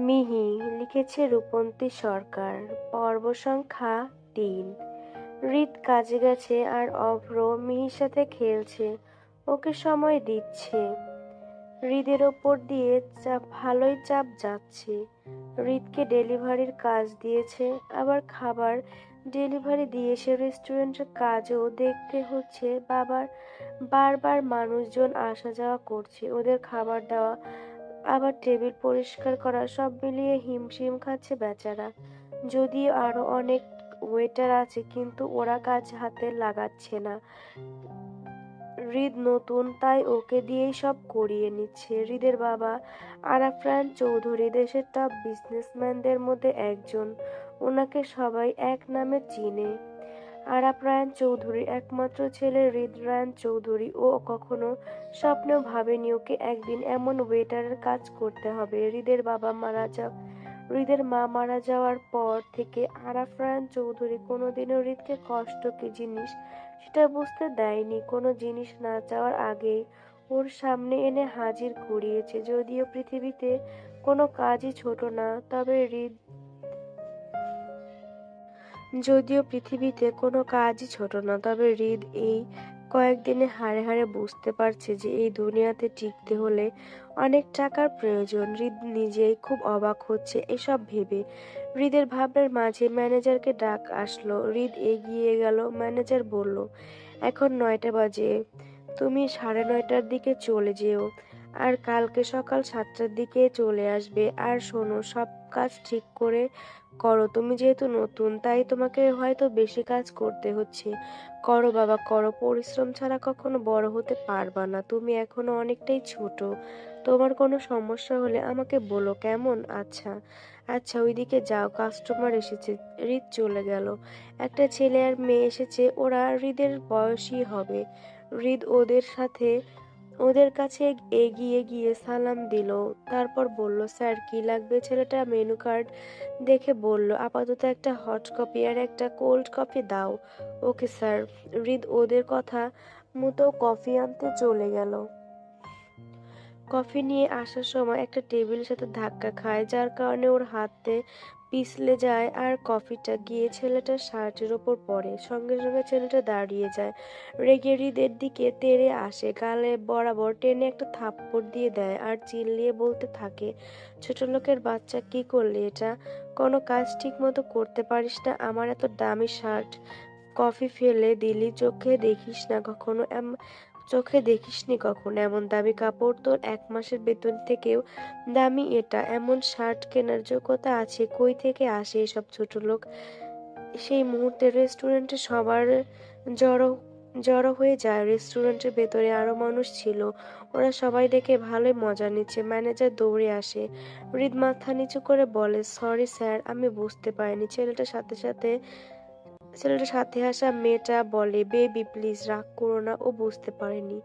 মিহি লিখেছে রূপন্তী সরকার। পর্ব সংখ্যা ৩। হৃদ কাজে গেছে আর অভ্র মিহির সাথে খেলছে, ওকে সময় দিচ্ছে। হৃদের ওপর দিয়ে ভালোই চাপ যাচ্ছে। হৃদকে ডেলিভারির কাজ দিয়েছে, আবার খাবার ডেলিভারি দিয়েছে। রেস্টুরেন্টের কাজও দেখতে হচ্ছে। বারবার মানুষজন আসা যাওয়া করছে, ওদের খাবার দেওয়া আবার টেবিল পরিষ্কার করা, সব মিলিয়ে হিমশিম খাচ্ছে বেচারা। যদিও আরো অনেক ওয়েটার আছে, কিন্তু ওরা কাজ হাতে লাগাচ্ছে না। হৃদ নতুন, তাই ওকে দিয়েই সব করিয়ে নিচ্ছে। হৃদের বাবা আরাফাত চৌধুরী দেশের টপ বিজনেসম্যানদের মধ্যে একজন। ওনাকে সবাই এক নামে চিনে। আরাফাত চৌধুরীর একমাত্র ছেলে হৃদ রায়ন চৌধুরী। ও কখনো স্বপ্নেও ভাবেনি ওকে একদিন এমন ওয়েটারের কাজ করতে হবে। হৃদের মা মারা যাওয়ার পর থেকে আরাফাত চৌধুরী কোনোদিনও হৃদকে কষ্ট কি জিনিস সেটা বুঝতে দেয়নি। কোনো জিনিস না চাওয়ার আগেই ওর সামনে এনে হাজির করিয়েছে। যদিও পৃথিবীতে কোনো কাজই ছোট না, তবে হৃদ এই কয়েকদিনে হাড়ে হাড়ে বুঝতে পারছে যে এই দুনিয়াতে টিকতে হলে অনেক টাকার প্রয়োজন। হৃদ নিজেই খুব অবাক হচ্ছে এসব ভেবে। হৃদের ভাবনার মাঝে ম্যানেজারকে ডাক আসলো। হৃদ এগিয়ে গেল। ম্যানেজার বলল, এখন 9টা বাজে, তুমি 9:30টার দিকে চলে যেও, আর কালকে সকাল 7টার দিকে চলে আসবে। আর শোনো, সব কাজ ঠিক করে করো। তুমি যেহেতু নতুন, তাই তোমাকে হয়তো বেশি কাজ করতে হচ্ছে। করো বাবা, করো। পরিশ্রম ছাড়া কখনো বড় হতে পারবা না। তুমি এখনো অনেকটাই ছোট। তোমার কোনো সমস্যা হলে আমাকে বলো, কেমন? আচ্ছা আচ্ছা, ওইদিকে যাও, কাস্টমার এসেছে। হৃদ চলে গেল। একটা ছেলে আর মেয়ে এসেছে, ওরা হৃদের বয়সী হবে। হৃদ ওদের কাছে এগিয়ে গিয়ে সালাম দিল। তারপর বলল, স্যার কি লাগবে? ছেলেটা মেনু কার্ড দেখে বলল, আপাতত একটা হট কফি আর একটা কোল্ড কফি দাও। Okay sir. হৃদ ওদের কথা মতো কফি আনতে চলে গেল। কফি নিয়ে আসার সময় একটা টেবিলের সাথে ধাক্কা খায়, যার কারণে ওর হাতে পিছলে যায় আর কফিটা গিয়ে ছেলেটার শার্টের ওপর পড়ে। সঙ্গে সঙ্গে ছেলেটা দাঁড়িয়ে যায়, রেগে হৃদের দিকে তেড়ে আসে, গালে বরাবর টেনে একটা থাপ্পড় দিয়ে দেয় আর চিল্লিয়ে বলতে থাকে, ছোট লোকের বাচ্চা, কি করলি এটা? কোনো কাজ ঠিক মতো করতে পারিস না? আমার এত দামি শার্ট কফি ফেলে দিলি, চোখে দেখিসনি কখনো? এমন দামি কাপড় তোর 1 মাসের বেতন থেকেও দামি এটা। এমন শার্ট কেনার যোগ্যতা আছে? কই থেকে আসে এসব ছোট লোক? সেই মুহূর্তে রেস্টুরেন্টে সবার জড়ো জড়ো হয়ে যায়। রেস্টুরেন্টের ভেতরে আরো মানুষ ছিল, ওরা সবাই দেখে ভালোই মজা নিচ্ছে। ম্যানেজার দৌড়ে আসে। হৃদ মাথা নিচু করে বলে, সরি স্যার, আমি বুঝতে পারিনি। ছেলেটার সাথে আসা মেয়েটা বলে, বেবি প্লিজ রাগ করো না, ও বুঝতে পারেনি।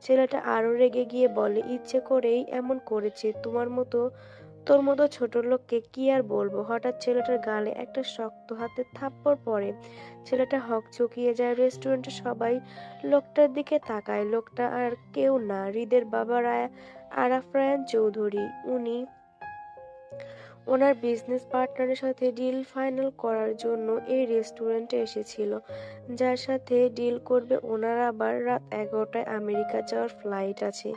ছেলেটা আরো রেগে গিয়ে বলে, ইচ্ছে করেই এমন করেছে। তোর মতো ছোট লোককে কি আর বলবো। হঠাৎ ছেলেটার গালে একটা শক্ত হাতের থাপ্পড় পড়ে। ছেলেটা হকচকিয়ে যায়। রেস্টুরেন্টের সবাই লোকটার দিকে তাকায়। লোকটা আর কেউ না, হৃদের বাবা আরাফাত চৌধুরী। ওনার বিজনেস পার্টনারের সাথে ডিল ফাইনাল করার জন্য এই রেস্টুরেন্টে এসেছিল। যার সাথে ডিল করবে ওনার আবার রাত 11টায় আমেরিকা যাওয়ার ফ্লাইট আছে,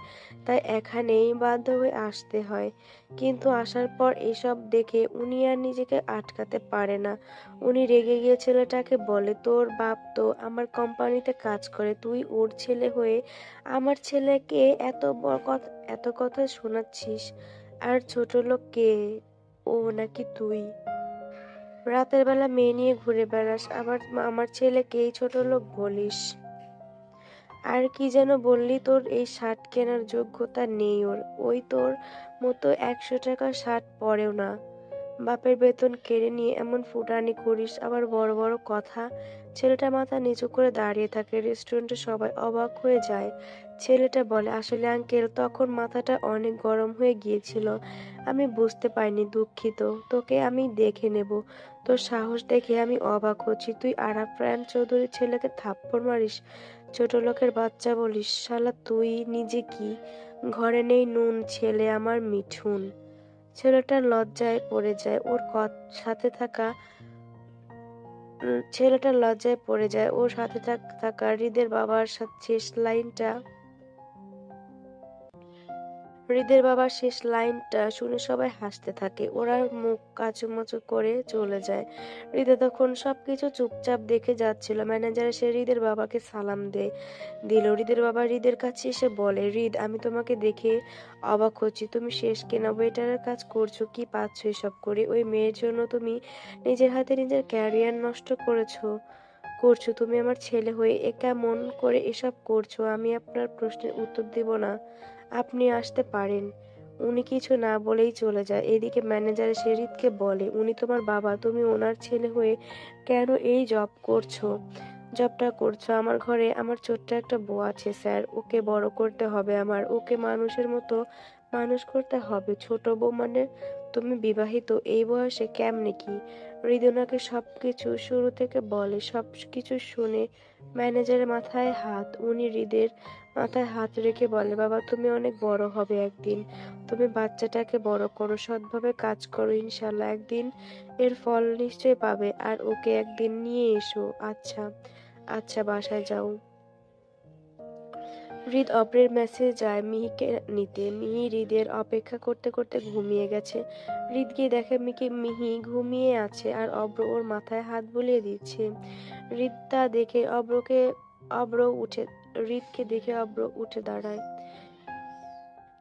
তাই এখানেই বাধ্য হয়ে আসতে হয়। কিন্তু আসার পর এসব দেখে উনি আর নিজেকে আটকাতে পারে না। উনি রেগে গিয়ে ছেলেটাকে বলে, তোর বাপ তো আমার কোম্পানিতে কাজ করে, তুই ওর ছেলে হয়ে আমার ছেলেকে এত কথা শোনাচ্ছিস? আর ছোট লোক কে, ও নাকি তুই? রাতের বেলা মেয়ে নিয়ে ঘুরে বেড়াস, আবার আমার ছেলেকেই ছোট লোক বলিস। আর কি যেন বললি, তোর এই শার্ট কেনার যোগ্যতা নেই ওর। ওই তোর মতো 100 টাকার শার্ট পরেও না। বাপের বেতন কেড়ে নিয়ে এমন ফুটানি করিস, আবার বড় বড় কথা। ছেলেটা মাথা নিচু করে দাঁড়িয়ে থাকে। রেস্টুরেন্টে সবাই অবাক হয়ে যায়। ছেলেটা বলে, আসলে আঙ্কেল, তখন মাথাটা অনেক গরম হয়ে গিয়েছিল, আমি বুঝতে পারিনি, দুঃখিত। তোকে আমি দেখে নেব। তোর সাহস দেখে আমি অবাক হচ্ছি। তুই আরাফাত চৌধুরীর ছেলেকে থাপ্পড় মারিস? ছোট লোকের বাচ্চা বলিস? শালা তুই নিজে কি? ঘরে নেই নুন, ছেলে আমার মিঠুন। ছেলেটা লজ্জায় পড়ে যায় ওর সাথে থাকা ছেলেটা লজ্জায় পড়ে যায় ওর সাথে থাকা হৃদের বাবার শেষ লাইনটা হৃদের বাবার শেষ লাইনটা শুনে সবাই হাসতে থাকে। ওরা মুখ কাচুমাচু করে চলে যায়। হৃদে তখন সবকিছু চুপচাপ দেখে যাচ্ছিল। ম্যানেজার এসে হৃদের বাবাকে সালাম দিল। হৃদের বাবা হৃদের কাছে এসে বলে, হৃদ, আমি তোমাকে দেখে অবাক হচ্ছি। তুমি শেষ কেনা ওয়েটারের কাজ করছো, কি পাচ্ছ এসব করে? ওই মেয়ের জন্য তুমি নিজের হাতে নিজের ক্যারিয়ার নষ্ট করছো। তুমি আমার ছেলে হয়ে কেমন করে এসব করছো? আমি আপনার প্রশ্নের উত্তর দিব না। আপনি আসতে পারেন। উনি কিছু না বলেই চলে যায়। এদিকে ম্যানেজার এসে হৃদকে বলে, উনি তোমার বাবা, তুমি ওনার ছেলে হয়ে কেন এই জবটা করছো? আমার ঘরে আমার ছোট্ট একটা বউ আছে স্যার, ওকে বড় করতে হবে আমার, ওকে মানুষের মতো মানুষ করতে হবে। ছোট বউ মানে? তুমি বিবাহিত, এই বয়সে কেমনে কি? হৃদ ওনাকে সবকিছু শুরু থেকে বলে। সবকিছু শুনে ম্যানেজারের মাথায় হাত, উনি হৃদের মাথায় হাত রেখে বলে, বাবা, তুমি অনেক বড় হবে একদিন। তুমি বাচ্চাটাকে বড় করো, সৎভাবে কাজ করো, ইনশাল্লাহ একদিন এর ফল নিশ্চয় পাবে। আর ওকে একদিন নিয়ে এসো। আচ্ছা আচ্ছা, বাসায় যাও। হৃদ অব্রের মেসেজ যায় মিহিকে নিতে। মিহি হৃদের অপেক্ষা করতে করতে ঘুমিয়ে গেছে। হৃদ গিয়ে দেখে মিহি ঘুমিয়ে আছে আর অব্র ওর মাথায় হাত বুলিয়ে দিচ্ছে। হৃদ তা দেখে হৃদকে দেখে অব্র উঠে দাঁড়ায়।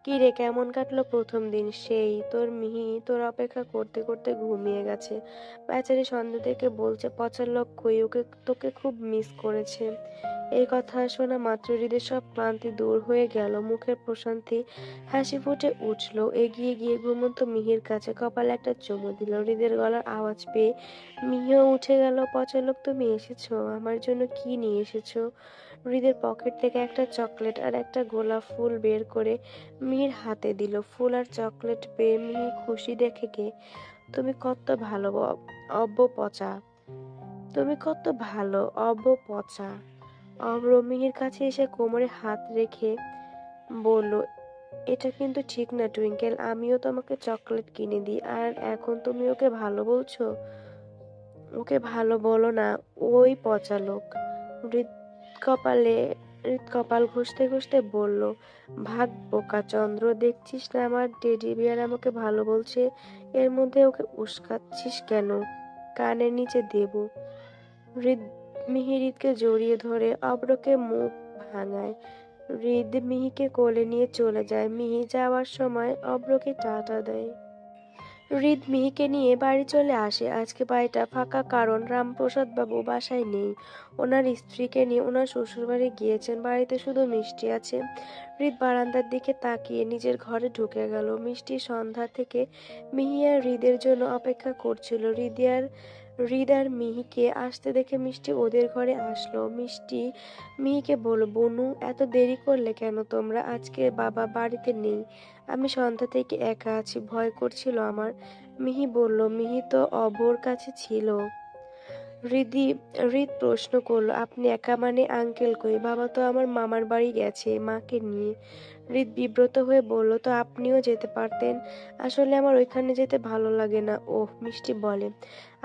কি রে, কেমন কাটলো প্রথম দিন? সেই তোর মিহি তোর অপেক্ষা করতে করতে ঘুমিয়ে গেছে। বেচারি সন্ধ্যা থেকে বলছে, পচার লোক কই, তোকে খুব মিস করেছে। এই কথা শোনা মাত্র হৃদের সব ক্লান্তি দূর হয়ে গেল। মুখের প্রশান্তি হাসি ফুটে উঠল। এগিয়ে গিয়ে ঘুমন্ত মিহির কাছে কপালে একটা চুমু দিল। হৃদের গলার আওয়াজ পেয়ে মিহিও উঠে গেল। পচার লোক, তুমি এসেছো? আমার জন্য কি নিয়ে এসেছো? হৃদের পকেট থেকে একটা চকলেট আর একটা গোলাপ ফুল বের করে মিহির হাতে দিল। ফুল আর চকলেট পেয়ে মিহি খুশি দেখে গে, তুমি কত ভালো অব্য পচা, তুমি কত ভালো অব্য পচা। অব্র মিহির কাছে এসে কোমরে হাত রেখে বলল, এটা কিন্তু ঠিক না টুইঙ্কেল, আমিও তোমাকে চকলেট কিনে দিই আর এখন তুমি ওকে ভালো বলছো? ওকে ভালো বলো না, ওই পচা লোক। হৃদ কপালে হৃদ কপাল ঘষতে ঘষতে বলল, ভাগ বোকা চন্দ্র, দেখছিস না আমার টেডি বিয়ার আমাকে ভালো বলছে, এর মধ্যে ওকে উস্কাচ্ছিস কেন? কানের নিচে দেব। হৃদ মিহিকে জড়িয়ে ধরে অব্রকে মুখ ভাঙায়। হৃদ মিহিকে কোলে নিয়ে চলে যায়। মিহি যাওয়ার সময় অব্রকে টাটা দেয়। হৃদ মিহিকে নিয়ে বাড়ি চলে আসে। আজকে বাড়িটা ফাঁকা, কারণ রামপ্রসাদ বাবু বাসায় নেই। ওনার স্ত্রীকে নিয়ে ওনার শ্বশুরবাড়ি গিয়েছেন। বাড়িতে শুধু মিষ্টি আছে। হৃদ বারান্দার দিকে তাকিয়ে নিজের ঘরে ঢুকে গেল। মিষ্টি সন্ধ্যা থেকে মিহি আর হৃদের জন্য অপেক্ষা করছিল। হৃদ আর মিহিকে আসতে দেখে মিষ্টি ওদের ঘরে আসলো। মিষ্টি মিহিকে বলল, বনু, এত দেরি করলে কেন তোমরা? আজকে বাবা বাড়িতে নেই, আমি সন্ধ্যা থেকে একা আছি, ভয় করছিল আমার। মিহি বলল, মিহি তো অভোর কাছে ছিল। হৃদ প্রশ্ন করলো, আপনি একা মানে? আঙ্কেল কই? বাবা তো আমার মামার বাড়ি গেছে মাকে নিয়ে। হৃদ বিব্রত হয়ে বলল, তো আপনিও যেতে পারতেন। আসলে আমার ওইখানে যেতে ভালো লাগে না। ওহ,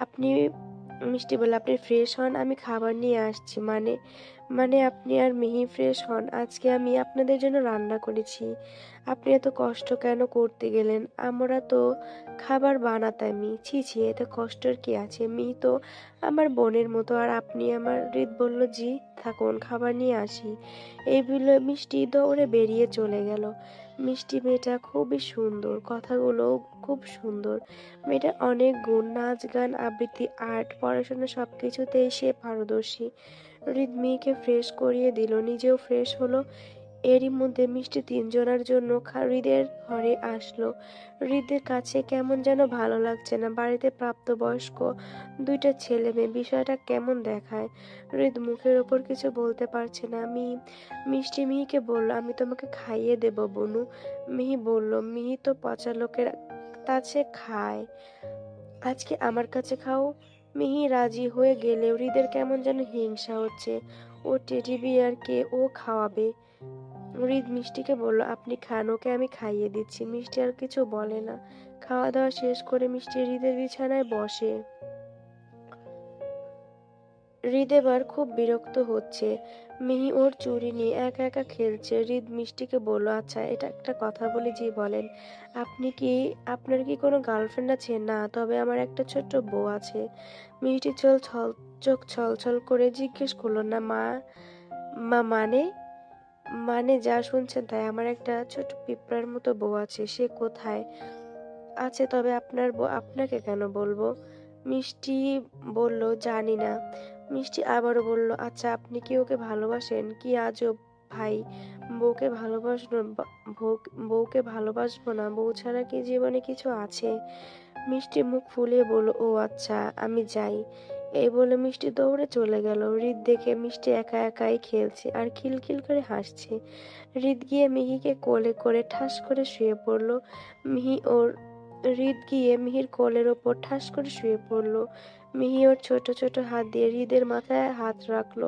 আপনি আপনি ফ্রেশ হন, আমি খাবার নিয়ে আসছি। মানে? মানে আপনি আর মিহি ফ্রেশ হন, আজকে আমি আপনাদের জন্য রান্না করেছি। আপনি এত কষ্ট কেন করতে গেলেন? আমরা তো খাবার বানাতামই। ছি ছি, এত কষ্টের কি আছে? মিহি তো আমার বোনের মতো, আর আপনি আমার। হৃদ বলল, জি, থাকুন, খাবার নিয়ে আসি। এই বলে মিষ্টি দৌড়ে বেরিয়ে চলে গেল। মিষ্টি মেয়েটা খুবই সুন্দর, কথাগুলো খুব সুন্দর। মেয়েটা অনেক গুণ, নাচ গান আবৃত্তি আর্ট পড়াশোনা সবকিছুতেই সে পারদর্শী। হৃদ মেয়েকে ফ্রেশ করিয়ে দিল, নিজেও ফ্রেশ হলো। এরই মধ্যে মিষ্টি তিনজনের জন্য হৃদের ঘরে আসলো। হৃদের কাছে কেমন যেন ভালো লাগছে না। বাড়িতে প্রাপ্তবয়স্ক দুইটা ছেলে মেয়ে, বিষয়টা কেমন দেখায়। হৃদ মুখের ওপর কিছু বলতে পারছে না। মিষ্টি মিহিকে বলল, আমি তোমাকে খাইয়ে দেব বনু। মিহি বলল, মিহি তো পচা লোকের কাছে খায়, আজকে আমার কাছে খাও। মিহি রাজি হয়ে গেলেও হৃদের কেমন যেন হিংসা হচ্ছে। ও টেডি বিয়ারকে ও খাওয়াবে, হৃদ মিষ্টিকে বলল, আপনি খান, ওকে আমি খাইয়ে দিচ্ছি। মিষ্টি আর কিছু বলে না। খাওয়া দাওয়া শেষ করে মিষ্টি হৃদের বিছানায় বসে। হৃদ এবার খুব বিরক্ত হচ্ছে। মিহি ওর চুড়ি নিয়ে একা একা খেলছে। হৃদ মিষ্টিকে বলল, আচ্ছা এটা একটা কথা বলি, জি বলেন। আপনি কি আপনার কি কোনো গার্লফ্রেন্ড আছে? না, তবে আমার একটা ছোট্ট বউ আছে। মিষ্টি চোখ ছলছল করে জিজ্ঞেস করলো, না মা, মানে? মানে যা শুনছেন তাই, আমার একটা ছোট পিঁপড়ার মতো বউ আছে। সে কোথায় আছে? তবে আপনার বউ আপনাকে কেন বলবো? মিষ্টি বলল, জানি না। মিষ্টি আবারও বলল, আচ্ছা আপনি কি ওকে ভালোবাসেন? কি আজব ভাই, বউকে ভালোবাসবো বউকে ভালোবাসবো না? বউ ছাড়া কি জীবনে কিছু আছে? মিষ্টি মুখ ফুলিয়ে বলল, ও আচ্ছা, আমি যাই। এই বলে মিষ্টি দৌড়ে চলে গেল। হৃদ দেখে মিষ্টি একা একাই খেলছে আর খিলখিল করে হাসছে। হৃদ গিয়ে মিহিকে কোলে করে ঠাস করে শুয়ে পড়ল। মিহি ওর হৃদ গিয়ে মিহির কোলের ওপর ঠাস করে শুয়ে পড়ল। মিহি ওর ছোট ছোট হাত দিয়ে হৃদের মাথায় হাত রাখলো।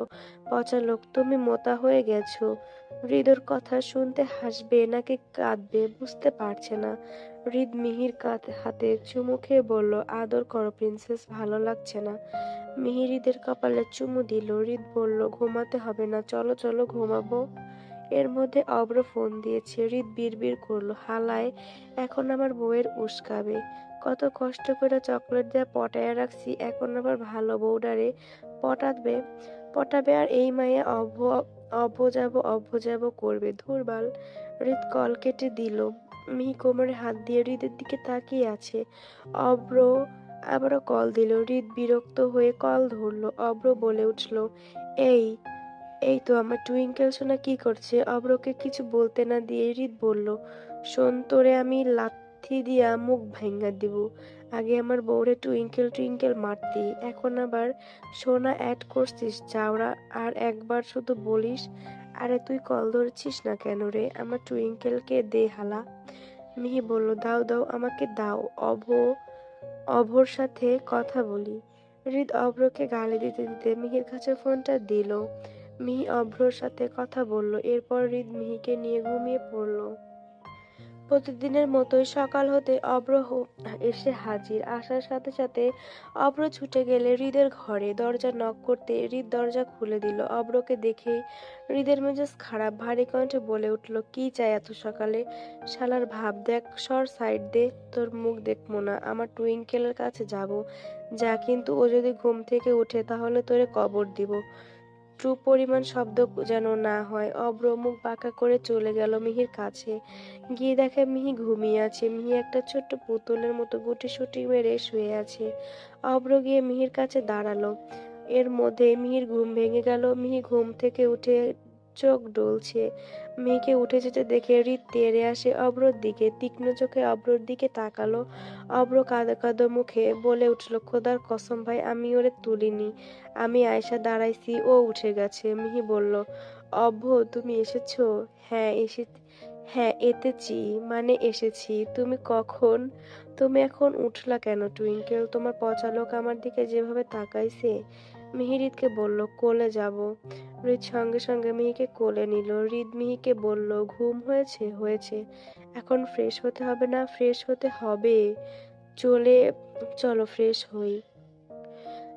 পচা লোক, তুমি মোটা হয়ে গেছো। হৃদ ওর কথা শুনতে হাসবে নাকি কাঁদবে বুঝতে পারছে না। হৃদ মিহির হাতে চুমু খেয়ে বলল, আদর করো প্রিন্সেস, ভালো লাগছে না। মিহি হৃদের কপালে চুমু দিল। হৃদ বলল, ঘুমাতে হবে না, চলো চলো ঘুমাবো। এর মধ্যে অব্র ফোন দিয়েছে। হৃদ বিড়বিড় করলো, হালায় এখন আমার বউয়ের উস্কাবে। কত কষ্ট করে চকলেট দিয়ে পটায়া রাখছি, এখন আবার ভালো বউডারে পটাবে পটাবে আর এই মাইয়া অভ্য যাবো করবে, ধুরবাল। হৃদ কল কেটে দিল। মিহি কোমরে হাত দিয়ে হৃদের দিকে তাকিয়ে আছে। অব্র আবারও কল দিল। হৃদ বিরক্ত হয়ে কল ধরলো। অব্র বলে উঠল, এই এই তো আমার টুইঙ্কেল সোনা কি করছে? অব্রকে কিছু বলতে না দিয়ে হৃদ বলল, শোন, তোরে আমি লাথি দিয়া মুখ ভাঙ্গা দিব। আগে আমার বউরে টুইঙ্কেল টুইঙ্কেল মারতি, এখন আবার সোনা অ্যাড করছিস চাওড়া। আর একবার শুধু বলিস, আরে তুই কল ধরছিস না কেন রে? আমার টুইঙ্কেলকে দে হালা। মিহি বলল, দাও দাও, আমাকে দাও, অভোর সাথে কথা বলি। হৃদ অভ্রকে গালি দিতে দিতে মিহির কাছে ফোনটা দিল। মিহি অভ্রর সাথে কথা বলল। এরপর হৃদ মিহিকে নিয়ে ঘুমিয়ে পড়ল। প্রতিদিনের মতোই সকাল হতে এসে হাজির। আসার সাথে সাথে অভ্র ছুটে গেলে হৃদের ঘরে। দরজা নক করতে হৃদ দরজা খুলে দিল। অভ্রকে দেখেই হৃদের মেজাজ খারাপ। ভারী কণ্ঠে বলে উঠল, কি চাই এত সকালে? শালার ভাব দেখ, সর সাইড দে, তোর মুখ দেখবো না। আমার টুইঙ্কেলের কাছে যাব, যা, কিন্তু ও যদি ঘুম থেকে উঠে তাহলে তোরে কবর দিব। ট্রু পরিমাণ শব্দ যেন না হয়। অভ্র মুখ বাঁকা করে চলে গেল মিহির কাছে। গিয়ে দেখে মিহি ঘুমিয়ে আছে। মিহি একটা ছোট্ট পুতুলের মতো গুটিসুটি মেরে শুয়ে আছে। অভ্র গিয়ে মিহির কাছে দাঁড়ালো। এর মধ্যে মিহির ঘুম ভেঙে গেল। মিহি ঘুম থেকে উঠে চোখ ডলছে। মিহিকে উঠে যেতে দেখে হৃদ তেড়ে আসে অভ্রর দিকে। তীক্ষ্ণ চোখে অভ্রর দিকে তাকালো। অভ্র কাঁদো কাঁদো মুখে বলে উঠল, খোদার কসম ভাই, আমি ওরে তুলিনি। আমি আয়সা দাঁড়াইছি, ও উঠে গেছে। মিহি বলল, অভ্র তুমি এসেছো? হ্যাঁ হ্যাঁ এতেছি, মানে এসেছি। তুমি কখন? তুমি এখন উঠলা কেন টুইঙ্কেল? তোমার পচা লোক আমার দিকে যেভাবে তাকাইছে। মিহি হৃদকে বলল, কোলে যাব। হৃদ সঙ্গে সঙ্গে মিহিকে কোলে নিল। হৃদ মিহিকে বলল, ঘুম হয়েছে? হয়েছে। এখন ফ্রেশ হতে হবে না? ফ্রেশ হতে হবে। চলে চলো ফ্রেশ হই।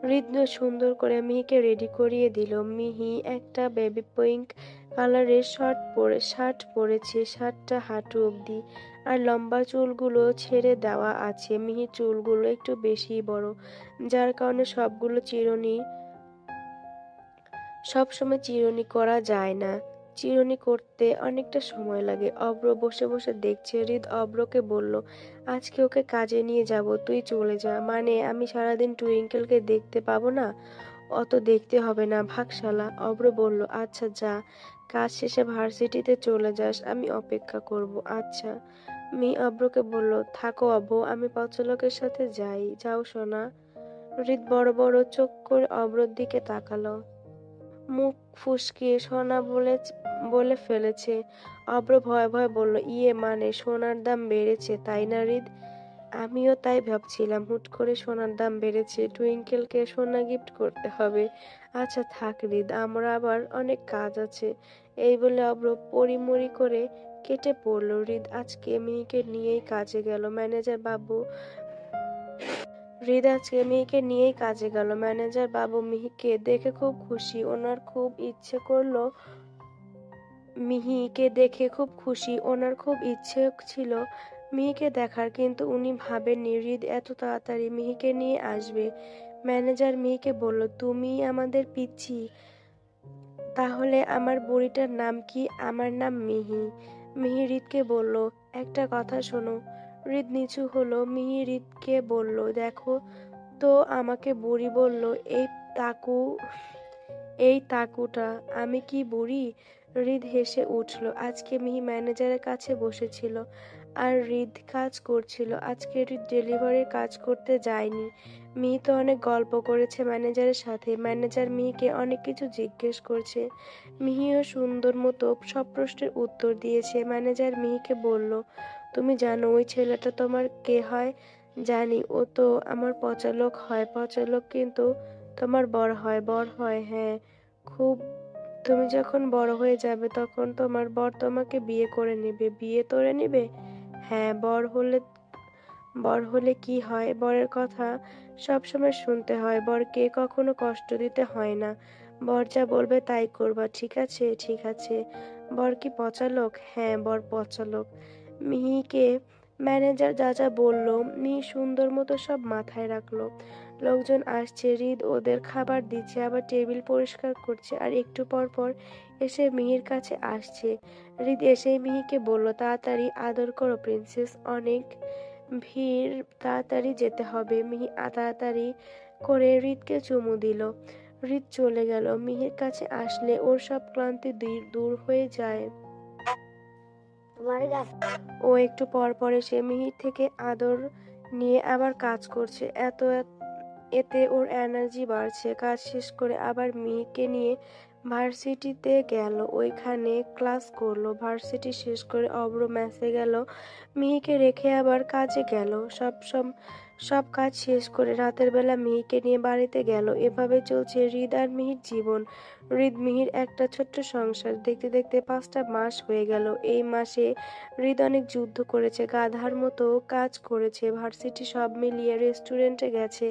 হৃদ সুন্দর করে মিহিকে রেডি করিয়ে দিল। মিহি একটা বেবি পিঙ্ক কালারের শার্ট পরেছে। শার্টটা হাঁটু অবধি আর লম্বা চুলগুলো ছেড়ে দেওয়া আছে। মিহির চুলগুলো একটু বেশি বড়, যার কারণে সবসময় চিরুনি করা যায় না। চিরুনি করতে অনেকটা সময় লাগে। অভ্র বসে বসে দেখছে। হৃদ অভ্রকে বলল, আজকে ওকে কাজে নিয়ে যাব, তুই চলে যা। মানে আমি সারাদিন টুইঙ্কেলকে দেখতে পাবো না? অত দেখতে হবে না, ভাগশালা। অভ্র বলল, আচ্ছা যা, কাজ শেষে ভার্সিটিতে চলে যাস, আমি অপেক্ষা করব। আচ্ছা। অভ্রকে বলল, থাকো অভ্র, আমি পছলকের সাথে যাই। যাও সোনা। হৃদ বড় বড় চোখ করে অভ্রর দিকে তাকালো। মুখ ফুসকিয়ে সোনা বলে ফেলেছে। অভ্র ভয়ে ভয়ে বলল, ইয়ে মানে সোনার দাম বেড়েছে তাই না হৃদ? আমিও তাই ভাবছিলাম, হুট করে সোনার দাম বেড়েছে, টুইঙ্কেলকে সোনা গিফট করতে হবে। আচ্ছা থাক হৃদ, আমরা আবার অনেক কাজ আছে। এই বলে অভ্র পড়িমড়ি করে কেটে পড়ল। হৃদ আজকে মিহিকে নিয়েই কাজে গেল ম্যানেজার বাবু হৃদ আজকে মিহিকে নিয়েই কাজে গেল ম্যানেজার বাবু মিহিকে দেখে খুব খুশি। ওনার খুব ইচ্ছে ছিল মিহিকে দেখার, কিন্তু উনি ভাবেননি হৃদ এত তাড়াতাড়ি মিহিকে নিয়ে আসবে। ম্যানেজার মিহিকে বলল, তুমি আমাদের পিচ্চি? তাহলে আমার বুড়িটার নাম কি? আমার নাম মিহি। মিহি হৃদকে বলল, একটা কথা শোনো। হৃদ নিচু হলো। মিহি হৃদকে বলল, দেখো তো, আমাকে বুড়ি বলল তাকু এই তাকুটা, আমি কি বুড়ি? হৃদ হেসে উঠল। আজকে মিহি ম্যানেজারের কাছে বসেছিল আর হৃদ কাজ করছিল। আজকে হৃদ ডেলিভারির কাজ করতে যায়নি। মিহি তো অনেক গল্প করেছে ম্যানেজারের সাথে। ম্যানেজার মিহিকে অনেক কিছু জিজ্ঞেস করছে। মিহিও সুন্দর মতো সব প্রশ্নের উত্তর দিয়েছে। ম্যানেজার মিহিকে বলল, তুমি জানো ওই ছেলেটা তোমার কে হয়? জানি, ও তো আমার পচা লোক হয়। পচা লোক কিন্তু তোমার বর হয়। হ্যাঁ, খুব। তুমি যখন বড় হয়ে যাবে তখন তোমার বর তোমাকে বিয়ে করে নেবে। বিয়ে করে নেবে? হ্যাঁ। বর হলে কি হয়? বরের কথা সব সময় শুনতে হয়। বরকে কখনো কষ্ট দিতে হয় না। বর যা বলবে তাই করবা। ঠিক আছে? ঠিক আছে। বর কি পচা লোক? হ্যাঁ, বর পচা লোক। মিহিকে ম্যানেজার যা যা বলল মিহি সুন্দর মতো সব মাথায় রাখলো। লোকজন আসছে, হৃদ ওদের খাবার দিচ্ছে, আবার টেবিল পরিষ্কার করছে, আর একটু পর পর এসে মিহির কাছে আসছে। হৃদ এসেই মিহিকে বলল, তাড়াতাড়ি আদর করো প্রিন্সেস, অনেক ভিড়, তাড়াতাড়ি যেতে হবে। মিহি তাড়াতাড়ি করে হৃদকে চুমু দিল। হৃদ চলে গেল। মিহির কাছে আসলে ওর সব ক্লান্তি দূর হয়ে যায়। ও একটু পর পর এসে মিহির থেকে আদর নিয়ে আবার কাজ করছে। এতে ওর এনার্জি বাড়ছে। কাজ শেষ করে আবার মিহিকে নিয়ে ভার্সিটিতে গেল। ওইখানে ক্লাস করলো। ভার্সিটি শেষ করে অভ্র ম্যাসে গেল। মিহিকে রেখে আবার কাজে গেল। সব কাজ শেষ করে রাতের বেলা মিহিকে নিয়ে বাড়িতে গেল। এভাবে চলছে হৃদ আর মিহির জীবন। হৃদ মিহির একটা ছোট্ট সংসার। দেখতে দেখতে 5টা মাস হয়ে গেল। এই মাসে হৃদ অনেক যুদ্ধ করেছে, গাধার মতো কাজ করেছে, ভার্সিটি সব মিলিয়ে রেস্টুরেন্টে গেছে,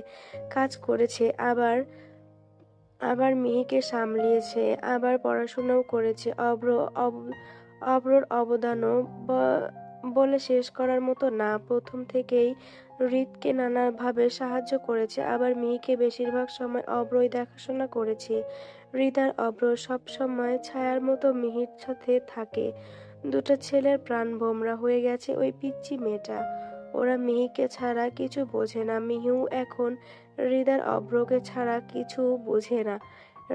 কাজ করেছে, আবার মিহিকে সামলিয়েছে, আবার পড়াশোনাও করেছে। অভ্রর অবদানও বলে শেষ করার মতো না। প্রথম থেকেই হৃদকে নানাভাবে সাহায্য করেছে, আবার মিহিকে বেশিরভাগ সময় অভ্রই দেখাশোনা করেছে। হৃদ আর অভ্র সবসময় ছায়ার মতো মিহির সাথে থাকে। দুটো ছেলের প্রাণ ভোমরা হয়ে গেছে ওই পিচ্চি মেয়েটা। ওরা মিহিকে ছাড়া কিছু বোঝে না। মিহিও এখন হৃদ আর অভ্রকে ছাড়া কিছু বোঝে না।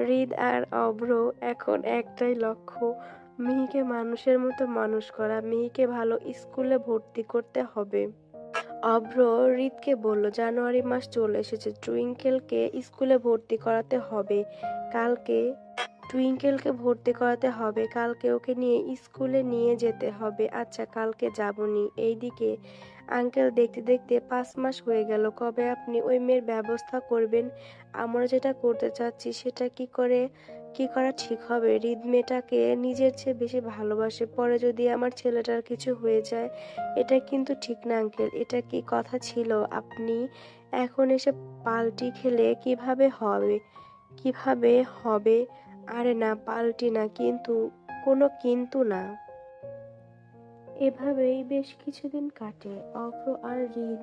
হৃদ আর অভ্র এখন একটাই লক্ষ্য, মিহিকে মানুষের মতো মানুষ করা, মিহিকে ভালো স্কুলে ভর্তি করতে হবে। অভ্র হৃদকে বলল, জানুয়ারি মাস চলে এসেছে, টুইঙ্কেলকে স্কুলে ভর্তি করাতে হবে। কালকে ওকে নিয়ে স্কুলে নিয়ে যেতে হবে। আচ্ছা, কালকে যাবনি। এইদিকে আঙ্কেল, দেখতে দেখতে 5 মাস হয়ে গেল। কবে আপনি ওই মেয়ের ব্যবস্থা করবেন? আমরা যেটা করতে চাচ্ছি সেটা কি করা ঠিক হবে? হৃদ মেয়েটাকে নিজের চেয়ে বেশি ভালোবাসে। পরে যদি আমার ছেলেটার কিছু হয়ে যায়, এটা কিন্তু ঠিক না আঙ্কেল। এটা কি কথা ছিল? আপনি এখন এসে পাল্টি খেলে কিভাবে হবে? আরে না, পাল্টি না, কোনো কিন্তু না। এভাবেই বেশ কিছুদিন কাটে। অভ্র আর হৃদ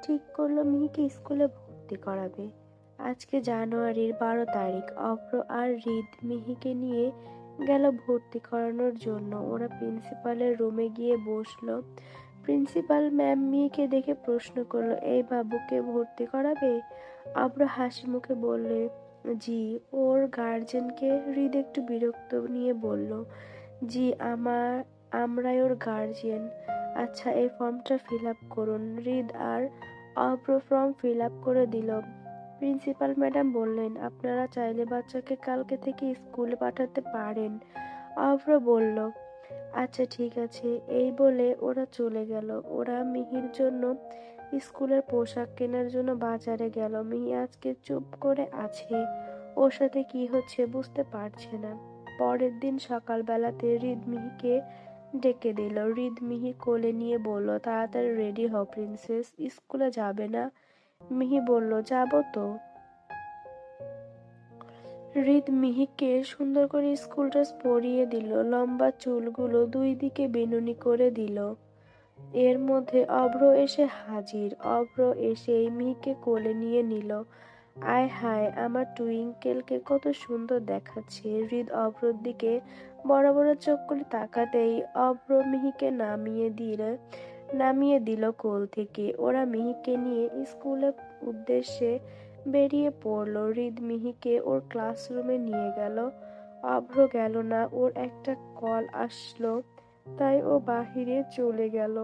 ঠিক করলো মিহিকে স্কুলে ভর্তি করাবে। আজকে জানুয়ারির 12 তারিখ। অভ্র আর হৃদ মিহিকে নিয়ে গেল ভর্তি করানোর জন্য। ওরা প্রিন্সিপালের রুমে গিয়ে বসলো। প্রিন্সিপাল ম্যাম মিহিকে দেখে প্রশ্ন করলো, এই বাবুকে ভর্তি করাবে? অভ্র হাসি মুখে বললে, জি। ওর গার্জেনকে? হৃদ একটু বিরক্ত নিয়ে বলল, জি, আমরাই ওর গার্জিয়ান। আচ্ছা, এই ফর্মটা ফিল আপ করুন। হৃদ আর অভ্র ফর্ম ফিল আপ করে দিল। প্রিন্সিপাল ম্যাডাম বললেন, আপনারা চাইলে বাচ্চাকে কালকে থেকে স্কুলে পাঠাতে পারেন। অভ্র বলল, আচ্ছা ঠিক আছে। এই বলে ওরা চলে গেল। ওরা মিহির জন্য স্কুলের পোশাক কেনার জন্য বাজারে গেল। মিহি আজকে চুপ করে আছে। ওর সাথে কি হচ্ছে বুঝতে পারছে না। পরের দিন সকালবেলাতে হৃদ মিহিকে ডেকে দিল। হৃদ মিহি কোলে নিয়ে বলল, তাড়াতাড়ি রেডি হও প্রিন্সেস, স্কুলে যাবে না? মিহি বলল, যাবো তো। হৃদ মিহিকে সুন্দর করে স্কুল ড্রেস পরিয়ে দিল, লম্বা চুলগুলো দুই দিকে বেনুনি করে দিল। এর মধ্যে অভ্র এসে হাজির। অভ্র এসেই মিহিকে কোলে নিয়ে নিল। আয় হায়, আমার টুইঙ্কেলকে কত সুন্দর দেখাচ্ছে। হৃদ অভ্রর দিকে বড় বড় চোখ করে তাকাতেই অভ্র মিহিকে নামিয়ে দিল কোল থেকে। ওরা মিহিকে নিয়ে স্কুলের উদ্দেশ্যে বেরিয়ে পড়ল। হৃদ মিহিকে ওর ক্লাসরুমে নিয়ে গেল। অভ্র গেল না, ওর একটা কল আসলো, তাই ও বাহিরে চলে গেল।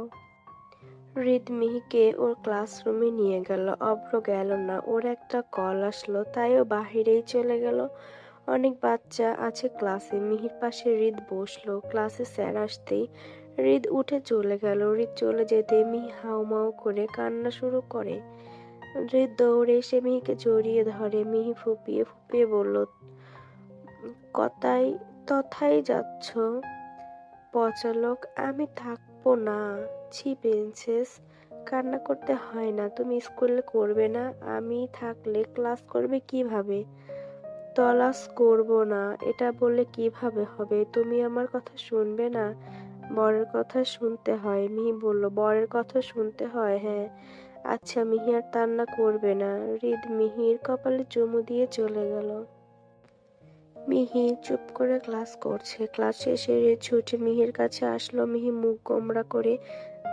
হৃদ মিহিকে ওর ক্লাসরুমে নিয়ে গেল। অভ্র গেল না, ওর একটা কল আসলো, তাই ও বাহিরেই চলে গেল। অনেক বাচ্চা আছে ক্লাসে। মিহির পাশে হৃদ বসলো। ক্লাসে স্যার আসতেই হৃদ উঠে চলে গেল। হৃদ চলে যেতে মিহি হাউমাউ করে কান্না শুরু করে। হৃদ দৌড়ে এসে মিহিকে জড়িয়ে ধরে। মিহি ফুপিয়ে ফুপিয়ে বলল, তথায় যাচ্ছ? পচা লোক, আমি থাকবো না। ছি প্রিন্সেস, কান্না করতে হয় না। তুমি স্কুলে করবে না, আমি থাকলে ক্লাস করবে কিভাবে? তলাস করব না, এটা বললে কিভাবে হবে? তুমি আমার কথা শুনবে না? বরের কথা শুনতে হয়। মিহি বলল, বরের কথা শুনতে হয়? হ্যাঁ। আচ্ছা, মিহি আর কান্না করবে না। হৃদ মিহির কপালে চুমু দিয়ে চলে গেল। মিহি চুপ করে ক্লাস করছে। ক্লাস শেষে হৃদ ছুটে মিহির কাছে আসলো। মিহি মুখ গোমড়া করে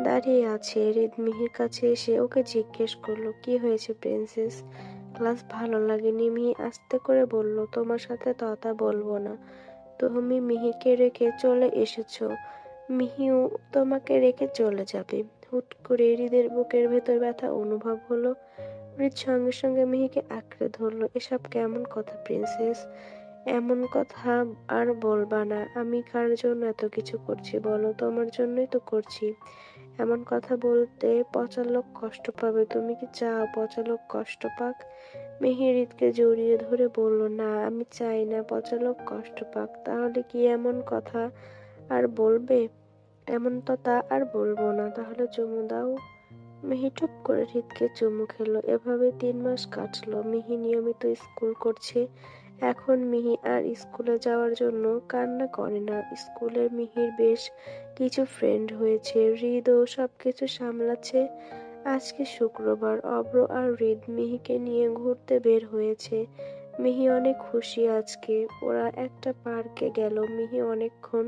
দাঁড়িয়ে আছে। হৃদ মিহির কাছে এসে ওকে জিজ্ঞেস করলো, কি হয়েছে প্রিন্সেস? ক্লাস ভালো লাগেনি? মিহি আস্তে করে বলল, তোমার সাথে কথা বলবো না। তুমি মিহিকে রেখে চলে এসেছো, মিহিও তোমাকে রেখে চলে যাবে। হুট করে হৃদের বুকের ভেতর ব্যথা অনুভব হলো। হৃদ সঙ্গে সঙ্গে মিহিকে আঁকড়ে ধরলো। এসব কেমন কথা প্রিন্সেস? এমন কথা আর বলবা না। আমি কার জন্য এত কিছু করছি বলো? তোমার জন্যই তো করছি। এমন কথা বলতে পচা লোক কষ্ট পাবে। তুমি কি চাও পচা লোক কষ্ট পাক? মিহি হৃদকে জড়িয়ে ধরে বলল, না, আমি চাই না পচা লোক কষ্ট পাক। তাহলে কি এমন কথা আর বলবে? এমন কথা আর বলবো না। তাহলে চুমু দাও। মিহি টুপ করে হৃদকে চুমু খেলো। এভাবে 3 মাস কাটলো। মিহি নিয়মিত স্কুল করছে। এখন মিহি আর স্কুলে যাওয়ার জন্য কান্না করে না। স্কুলের মিহির বেশ কিছু ফ্রেন্ড হয়েছে। হৃদও সবকিছু সামলাচ্ছে। আজকে শুক্রবার। অভ্র আর হৃদ মিহিকে নিয়ে ঘুরতে বের হয়েছে। মিহি অনেক খুশি আজকে। ওরা একটা পার্কে গেল। মিহি অনেকক্ষণ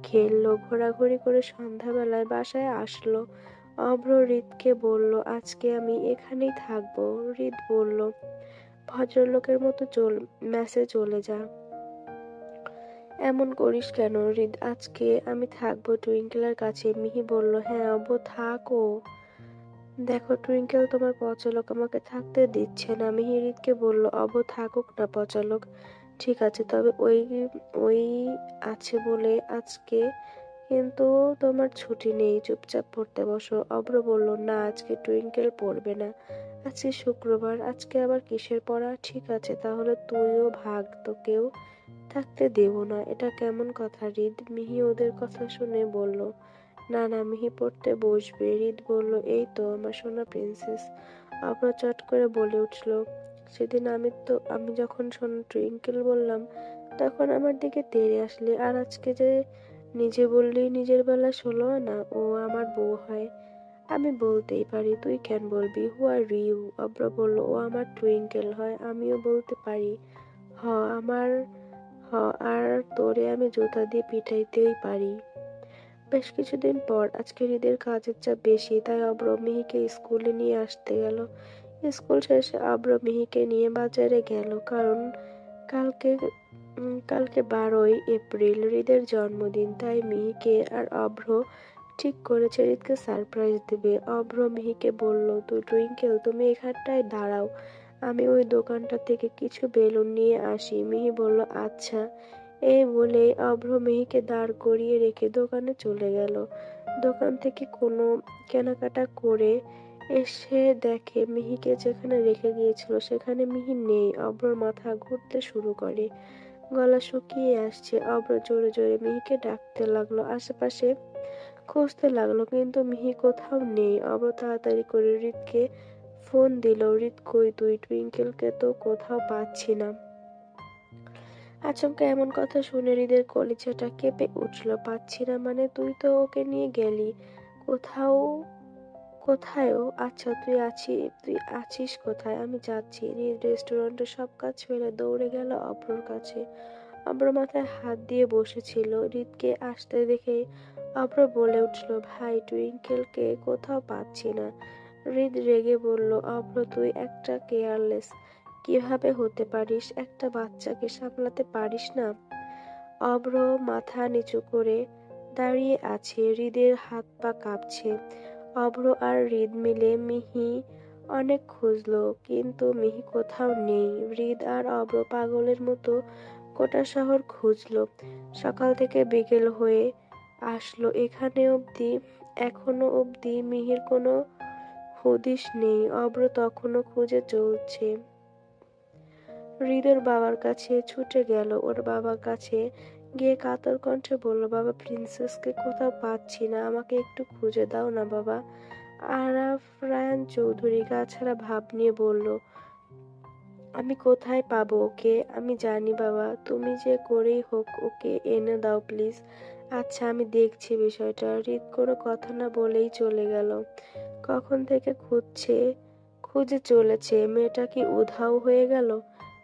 খেললো। ঘোরাঘুরি করে সন্ধ্যাবেলায় বাসায় আসলো। অভ্র হৃদকে বলল, আজকে আমি এখানেই থাকবো। হৃদ বলল, ভদ্রলোকের মতো মেসে চলে যা। এমন করিস কেন? হৃদ, আজকে আমি থাকবো টুইঙ্কেলের কাছে। মিহি বলল, হ্যাঁ অভ্র, থাকো। দেখো টুইঙ্কেল, তোমার পচালোক আমাকে থাকতে দিচ্ছে না। মিহি হৃদকে বলল, অভ্র থাকুক না পচালোক। ঠিক আছে, তবে ওই আছে বলে আজকে কিন্তু তোমার ছুটি নেই। চুপচাপ পড়তে বসো। অভ্র বলল, না, আজকে টুইঙ্কেল পড়বে না। আজকে শুক্রবার, আজকে আবার কিসের পড়া? ঠিক আছে, তাহলে তুইও ভাগ, তোকেও থাকতে দেব না। এটা কেমন কথা হৃদ? মিহি ওদের কথা শুনে বলল, না না, মিহি পড়তে বসবে। হৃদ বলল, এই তো আমার সোনা প্রিন্সেস। অভ্র চট করে বলে উঠল, সেদিন আমি যখন সোনা টুইঙ্কেল বললাম তখন আমার দিকে তেড়ে আসলে, আর আজকে যে নিজে বললি নিজের বেলা 16 আনা ও আমার বউ হয়। আমি বলতেই পারি, তুই কেন বলবি? হু আর ইউ? অভ্র বলল, ও আমার টুইঙ্কেল হয়, আমিও বলতে পারি। হ আমার হ আর তোরে আমি জুতা দিয়ে পিটাইতেই পারি। বেশ কিছুদিন পর আজকে হৃদের কাজের চাপ বেশি, তাই অভ্র মিহিকে স্কুলে নিয়ে আসতে গেল। স্কুল শেষে অভ্র মিহিকে নিয়ে বাজারে গেল, কারণ কালকে কালকে 12ই এপ্রিল হৃদের জন্মদিন। তাই মিহিকে আর অভ্র ঠিক করেছে হৃদকে সারপ্রাইজ দেবে। অভ্র মিহিকে বলল, টুইঙ্কেল, তুমি এখানটায় দাঁড়াও, আমি ওই দোকানটা থেকে কিছু বেলুন নিয়ে আসি। মিহি বলল, আচ্ছা। এই বলে অভ্র মিহিকে দাঁড় করিয়ে রেখে দোকানে চলে গেল। দোকান থেকে কোনো কেনাকাটা করে এসে দেখে মিহিকে যেখানে রেখে গিয়েছিল সেখানে মিহি নেই। অভ্রর মাথা ঘুরতে শুরু করে। গলা শুকিয়ে আসছে। অব্র জোরে জোরে মিহিকে ডাকতে লাগলো, আশেপাশে খুঁজতে লাগলো, কিন্তু মিহি কোথাও নেই। অব্র তাড়াতাড়ি করে হৃদকে ফোন দিল। হৃদ, কই তুই? টুইঙ্কেলকে তো কোথাও পাচ্ছি না। আচমকা এমন কথা শুনে হৃদের কলিজাটা কেঁপে উঠল। পাচ্ছি না মানে? তুই তো ওকে নিয়ে গেলি কোথাও। কোথায় ও? আচ্ছা, তুই আছিস কোথায়? আমি যাচ্ছি। হৃদ রেস্টুরেন্টের সব কাজ ফেলে দৌড়ে গেল অব্রর কাছে। অব্র মাথায় হাত দিয়ে বসেছিল। হৃদকে আসতে দেখে অব্র বলে উঠল, ভাই, টুইঙ্কেলকে কোথাও পাচ্ছি না। হৃদ রেগে বলল, অব্র, তুই একটা কেয়ারলেস কিভাবে হতে পারিস? একটা বাচ্চাকে সামলাতে পারিস না? অব্র মাথা নিচু করে দাঁড়িয়ে আছে। হৃদের হাত পা কাঁপছে। অভ্র আর হৃদ মিলে মিহি অনেক খুঁজলো, কিন্তু মিহি কোথাও নেই। হৃদ আর অভ্র পাগলের মতো গোটা শহর খুঁজলো। সকাল থেকে বিকেল হয়ে আসলো, এখনো অবধি মিহির কোনো হদিস নেই। অভ্র তখনও খুঁজে চলছে। হৃদের বাবার কাছে ছুটে গেল। ওর বাবার কাছে গিয়ে কাতর কণ্ঠে বলল, বাবা, প্রিন্সেসকে কোথাও পাচ্ছি না, আমাকে একটু খুঁজে দাও না বাবা। আরাফ রায়ান চৌধুরী গা ছাড়া ভাব নিয়ে বলল, আমি কোথায় পাবো ওকে? আমি জানি বাবা, তুমি যে করেই হোক ওকে এনে দাও প্লিজ। আচ্ছা, আমি দেখছি বিষয়টা। হৃদ কোনো কথা না বলেই চলে গেল। কখন থেকে খুঁজে চলেছে। মেয়েটা কি উধাও হয়ে গেল?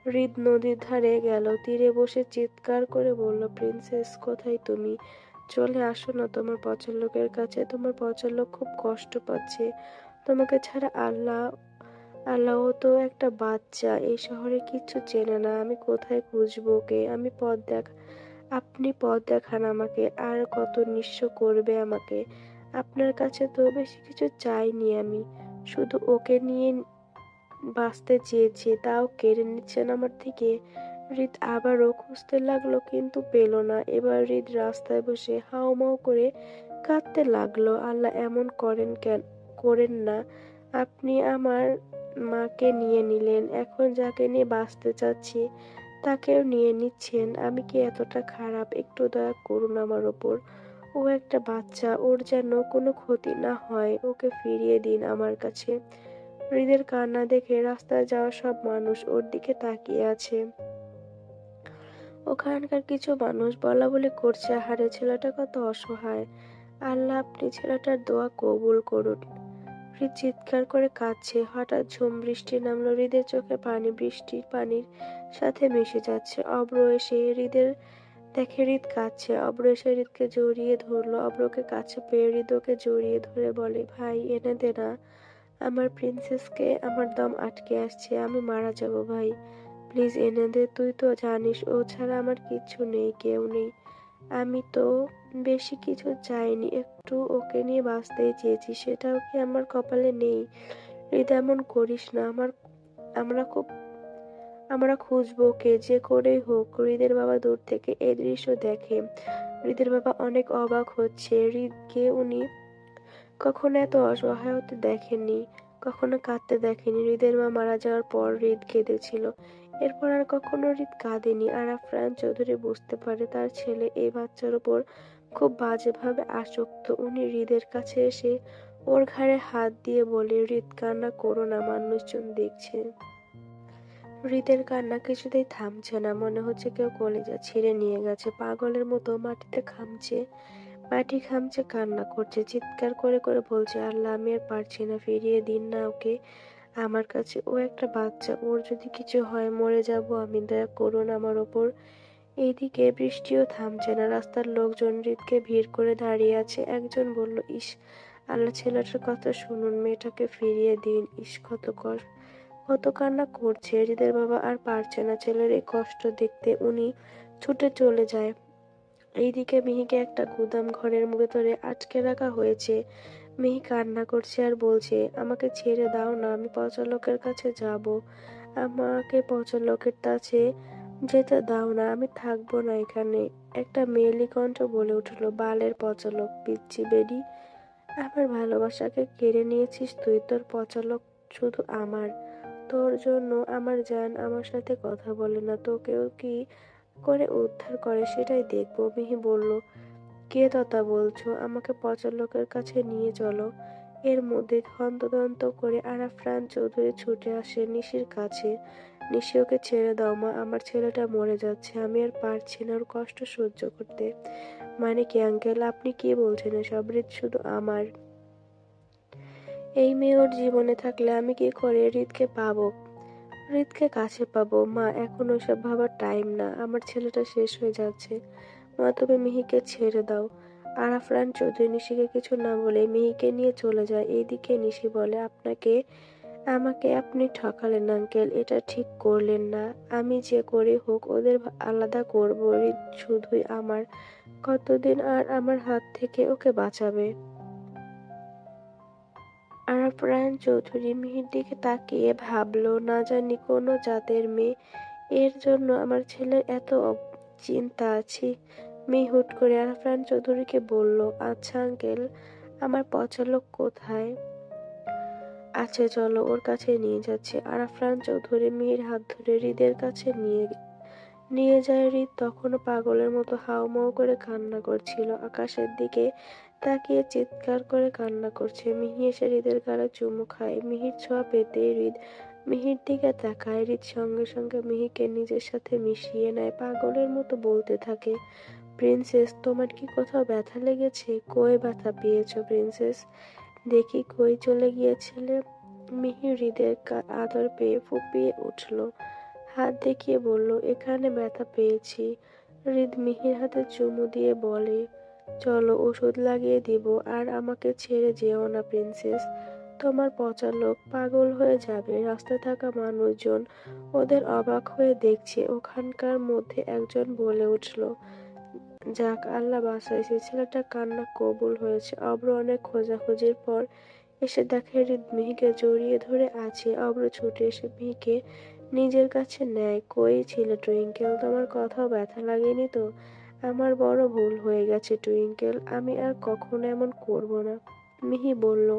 হৃদ নদীর ধারে গেল। তীরে বসে চিৎকার করে বলল, প্রিন্সেস, কোথায় তুমি? চলে আসো না তোমার পছন্দ লোকের কাছে। তোমার পছন্দ লোক খুব কষ্ট পাচ্ছে। তোমাকে ছাড়া আল্লাহ, ও তো একটা বাচ্চা, এই শহরে কিচ্ছু চেনে না। আমি কোথায় খুঁজবো ওকে? আপনি পথ দেখান আমাকে। আর কত নিঃস্ব করবে আমাকে? আপনার কাছে তো বেশি কিছু চাইনি আমি, শুধু ওকে নিয়ে বাঁচতে চেয়েছি, তাও কেড়ে নিচ্ছেন আমার থেকে। হৃদ আবারও খুঁজতে লাগলো, কিন্তু পেল না। এবার হৃদ রাস্তায় বসে হাউমাউ করে কাঁদতে লাগলো। আল্লাহ, এমন করেন না। আপনি আমার মাকে নিয়ে নিলেন, এখন যাকে নিয়ে বাঁচতে চাচ্ছি তাকেও নিয়ে নিচ্ছেন। আমি কি এতটা খারাপ? একটু দয়া করুন আমার ওপর। ও একটা বাচ্চা, ওর যেন কোনো ক্ষতি না হয়। ওকে ফিরিয়ে দিন আমার কাছে। হৃদের কান্না দেখে রাস্তায় যাওয়া সব মানুষ ওর দিকে তাকিয়ে আছে। ওখানকার কিছু মানুষ বলাবলি করছে, আহারে, ছেলেটা কত অসহায়। আল্লাহ, আপনি ছেলেটার দোয়া কবুল করুন। হৃদ চিৎকার করে কাঁদছে। হঠাৎ ঝুম বৃষ্টি নামলো। হৃদের চোখে পানি বৃষ্টির পানির সাথে মিশে যাচ্ছে। অব্র এসে দেখে হৃদ কাঁদছে। অব্র এসে হৃদকে জড়িয়ে ধরলো। অব্রকে কাছে পেয়ে হৃদ ওকে জড়িয়ে ধরে বলে, ভাই, এনে দে না আমার প্রিন্সেসকে, আমার দম আটকে আসছে, আমি মারা যাব ভাই, প্লিজ এনে দে। তুই তো জানিস ও ছাড়া আমার কিচ্ছু নেই, কেউ নেই। আমি তো বেশি কিছু চাইনি, একটু ওকে নিয়ে বাঁচতেই চেয়েছি, সেটাও কি আমার কপালে নেই? হৃদ, এমন করিস না। আমরা খুব আমরা খুঁজবো ওকে, যে করেই হোক। হৃদের বাবা দূর থেকে এই দৃশ্য দেখে। হৃদের বাবা অনেক অবাক হচ্ছে। হৃদকে উনি কখনো এত অসহায় হতে দেখেননি, কখনো কাঁদতে দেখেনি। হৃদের মা মারা যাওয়ার পর হৃদ কেঁদেছিল, এরপর আর কখনো হৃদ কাঁদেনি। আর আফরান চৌধুরী বুঝতে পারে তার ছেলে এই বাচ্চার উপর খুব বাজেভাবে আসক্ত। উনি হৃদের কাছে এসে ওর ঘাড়ে হাত দিয়ে বলে, হৃদ, কান্না করো না, মানুষজন দেখছে। হৃদের কান্না কিছুতেই থামছে না। মনে হচ্ছে কেউ কলিজা ছিঁড়ে নিয়ে গেছে। পাগলের মতো মাটি খামচে কান্না করছে। চিৎকার করে করে বলছে, আল্লাহ, আমি আর পারছি না, ফিরিয়ে দিন না ওকে আমার কাছে। ও একটা বাচ্চা, ওর যদি কিছু হয় মরে যাব আমি, দয়া করুন আমার ওপর। এইদিকে বৃষ্টিও থামছে না। রাস্তার লোকজন হৃদকে ভিড় করে দাঁড়িয়ে আছে। একজন বলল, ইস আল্লাহ, ছেলেটার কথা শুনুন, মেয়েটাকে ফিরিয়ে দিন। ইস, কত কান্না করছে। হৃদের বাবা আর পারছে না ছেলের এই কষ্ট দেখতে। উনি ছুটে চলে যায়। এইদিকে মিহিকে একটা গুদাম ঘরের ভেতরে আটকে রাখা হয়েছে। মিহি কান্না করছে আর বলছে, আমাকে ছেড়ে দাও না, আমি পচা লোকের কাছে যাব। আমাকে পচা লোকের কাছে যেতে দাও না, আমি থাকবো না এখানে। একটা মেয়েলি কণ্ঠ বলে উঠল, বালের পচা লোক, পিচ্চি বেডি, আমার ভালোবাসাকে কেড়ে নিয়েছিস তুই। তোর পচা লোক শুধু আমার। তোর জন্য আমার জান আমার সাথে কথা বলে না। তোকেও কি করে উদ্ধার করে সেটাই দেখবো। মিহি বলল, কে তথা বলছো? আমাকে পচা লোকের কাছে নিয়ে চলো। এর মধ্যে হন্তদন্ত করে আরাফাত চৌধুরী ছুটে আসে নিশির কাছে। নিশি, ওকে ছেড়ে দাও মা, আমার ছেলেটা মরে যাচ্ছে, আমি আর পারছি না ওর কষ্ট সহ্য করতে। মানে কি আঙ্কেল, আপনি কি বলছেন এসব? হৃদ শুধু আমার। এই মেয়ে ওর জীবনে থাকলে আমি কি করে হৃদকে পাবো? হৃদকে কাছে পাবো? মা, এখন ওইসব ভাবার টাইম না, আমার ছেলেটা শেষ হয়ে যাচ্ছে। মা, তুমি মিহিকে ছেড়ে দাও। আরাফাত চৌধুরী নিশিকে কিছু না বলে মিহিকে নিয়ে চলে যায়। এইদিকে নিশি বলে, আমাকে আপনি ঠকালেন আঙ্কেল, এটা ঠিক করলেন না। আমি যে করে হোক ওদের আলাদা করবো। হৃদ শুধুই আমার। কতদিন আর আমার হাত থেকে ওকে বাঁচাবে? আরাফাত চৌধুরী মিহির দিকে তাকিয়ে ভাবলো, না জানি কোনো জাতের মেয়ে, এর জন্য আমার ছেলের এত চিন্তা আছে। মিহি হুট করে আরাফাত চৌধুরীকে বলল, আচ্ছা আঙ্কেল, আমার পচা লোক কোথায়? আচ্ছা চলো, ওর কাছে নিয়ে যাচ্ছে। আরাফাত চৌধুরী মিহির হাত ধরে হৃদের কাছে নিয়ে যায়। হৃদ তখনও পাগলের মতো হাউমাউ করে কান্না করছিল। আকাশের দিকে তাকিয়ে চিৎকার করে কান্না করছে। মিহি এসে হৃদের গালে চুমু খায়। মিহির ছোঁয়া পেতেই হৃদ মিহির দিকে তাকায়। হৃদ সঙ্গে সঙ্গে মিহিকে নিজের সাথে মিশিয়ে নেয়। পাগলের মতো বলতে থাকে, প্রিন্সেস, তোমার কি কোথাও ব্যথা লেগেছে? কই ব্যথা পেয়েছো প্রিন্সেস? দেখি কই চলে গিয়েছিলে? মিহি হৃদের আদর পেয়ে ফুঁপিয়ে উঠল। হাত দেখিয়ে বলল, এখানে ব্যথা পেয়েছি। হৃদ মিহির হাতে চুমু দিয়ে বলে, চলো ওষুধ লাগিয়ে দিব। আর আমাকে ছেড়ে যেও না প্রিন্সেস, তোমার পচা লোক পাগল হয়ে যাবে। রাস্তায় থাকা মানুষজন ওদের অবাক হয়ে দেখছে। ওখানকার মধ্যে একজন বলে উঠল, যাক, আল্লাহ বাঁচাইছে, ছেলেটা কান্না কবুল হয়েছে। অব্র অনেক খোঁজাখুঁজির পর এসে দেখে হৃদ মিহিকে জড়িয়ে ধরে আছে। অব্র ছুটে এসে মিহিকে নিজের কাছে নেয়। কই ছিলে টুইঙ্কেল, তোমার কথাও ব্যথা লাগেনি তো? আমার বড় ভুল হয়ে গেছে টুইঙ্কেল, আমি আর কখনো এমন করব না। মিহি বলল,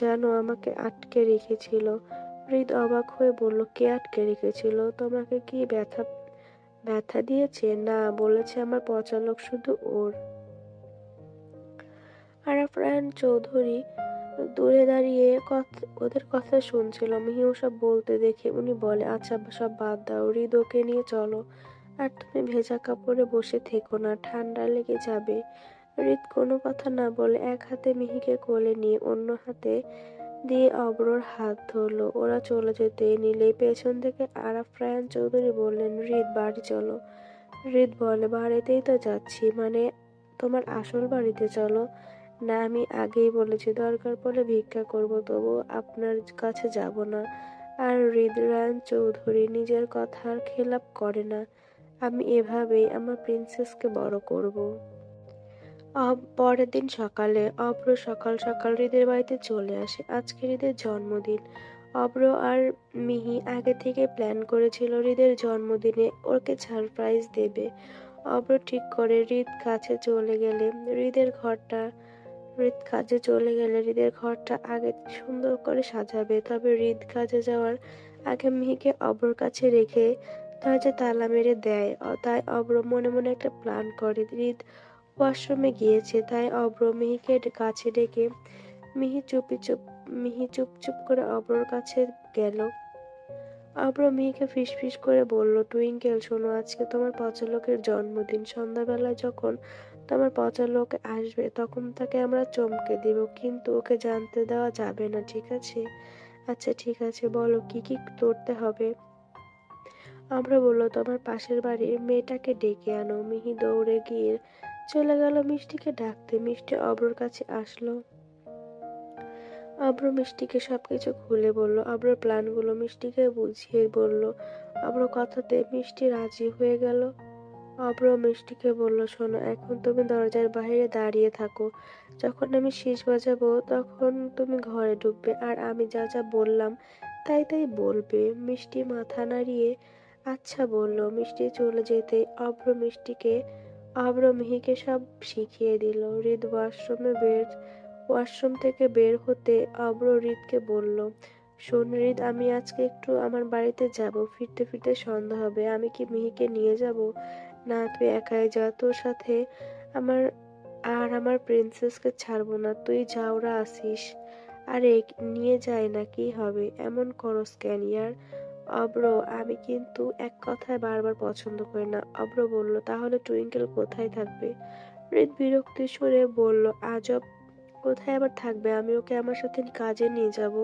জানো আমাকে আটকে রেখেছিল। হৃদ অবাক হয়ে বলল, কে আটকে রেখেছিল? তোমাকে কি ব্যথা ব্যথা দিয়েছে? না, বলেছে আমার পচা লোক শুধু ওর। আরাফাত চৌধুরী দূরে দাঁড়িয়ে ওদের কথা শুনছিল। মিহি ওসব বলতে দেখে উনি বলে, আচ্ছা সব বাদ দাও, হৃদ ওকে নিয়ে চলো। আর তুমি ভেজা কাপড়ে বসে থেকো না, ঠান্ডা লেগে যাবে। হৃদ কোনো কথা না বলে এক হাতে মিহিকে কোলে নিয়ে অন্য হাতে দিয়ে অব্রর হাত ধরলো। ওরা চলে যেতে নিলেই পেছন থেকে আরাফাত চৌধুরী বললেন, হৃদ বাড়ি চলো। হৃদ বলে, বাড়িতেই তো যাচ্ছি। মানে তোমার আসল বাড়িতে চলো। না, আমি আগেই বলেছি দরকার পড়লে ভিক্ষা করব, তবু আপনার কাছে যাব না। আর হৃদরান চৌধুরী নিজের কথার খেলাপ করে না। আমি এভাবেই আমার প্রিন্সেসকে বড় করব। পরের দিন সকালে অব্র সকাল সকাল হৃদের বাড়িতে চলে আসে। আজকে হৃদের জন্মদিন। অব্র আর মিহি আগে থেকে প্ল্যান করেছিল হৃদের জন্মদিনে ওকে সারপ্রাইজ দেবে। অব্র ঠিক করে হৃদ কাজে চলে গেলে হৃদের ঘরটা আগে সুন্দর করে সাজাবে। তবে হৃদ কাজে যাওয়ার আগে মিহিকে অব্রর কাছে রেখে দরজা তালা মেরে দেয়। তাই অব্র মনে মনে একটা প্ল্যান করে। হৃদ ওয়াশরুমে গিয়েছে, তাই অব্র মিহিকে কাছে ডেকে মিহি চুপ করে অব্রর কাছে গেল। অব্র মিহিকে ফিসফিস করে বলল, টুইঙ্কেল শোনো, আজকে তোমার পচা লোকের জন্মদিন। সন্ধ্যাবেলায় যখন তোমার পচা লোক আসবে তখন তাকে আমরা চমকে দিব, কিন্তু ওকে জানতে দেওয়া যাবে না, ঠিক আছে? আচ্ছা ঠিক আছে, বলো কি কি করতে হবে? অব্র বলল, তোমার পাশের বাড়ির মেয়েটাকে ডেকে আনো। মিহি দৌড়ে গিয়ে চলে গেল মিষ্টিকে ডাকতে। মিষ্টি অব্রর কাছে আসলো। অব্র মিষ্টিকে সবকিছু খুলে বলল। অব্রর প্ল্যানগুলো মিষ্টিকে বুঝিয়ে বলল। অব্র কথাতে মিষ্টি রাজি হয়ে গেল। অব্র মিষ্টিকে বলল, শোনো, এখন তুমি দরজার বাইরে দাঁড়িয়ে থাকো। যখন আমি শিস বাজাবো তখন তুমি ঘরে ঢুকবে, আর আমি যা যা বললাম তাই তাই বলবে। মিষ্টি মাথা নাড়িয়ে আচ্ছা বলল। মিষ্টি চলে যেতে অব্র মিহিকে সব শিখিয়ে দিল। ওয়াশরুম থেকে বের হতে অব্র হৃদকে বলল, শোন হৃদ, আমি আজকে একটু আমার বাড়িতে যাব, ফিরতে ফিরতে সন্ধ্যা হবে। আমি কি মিহিকে নিয়ে যাব? না, তুই একাই যা, তোর সাথে আমার আমার প্রিন্সেসকে ছাড়বো না। তুই যা, ওরা আসিস। আরে নিয়ে যায় না, কি হবে? এমন করস কেন ইয়ার? অব্র, আমি কিন্তু এক কথায় বারবার পছন্দ করি না। অব্র বলল, তাহলে টুইঙ্কেল কোথায় থাকবে? হৃদ বিরক্তি সুরে বলল, আজব, কোথায় আবার থাকবে? আমি ওকে আমার সাথে কাজে নিয়ে যাব।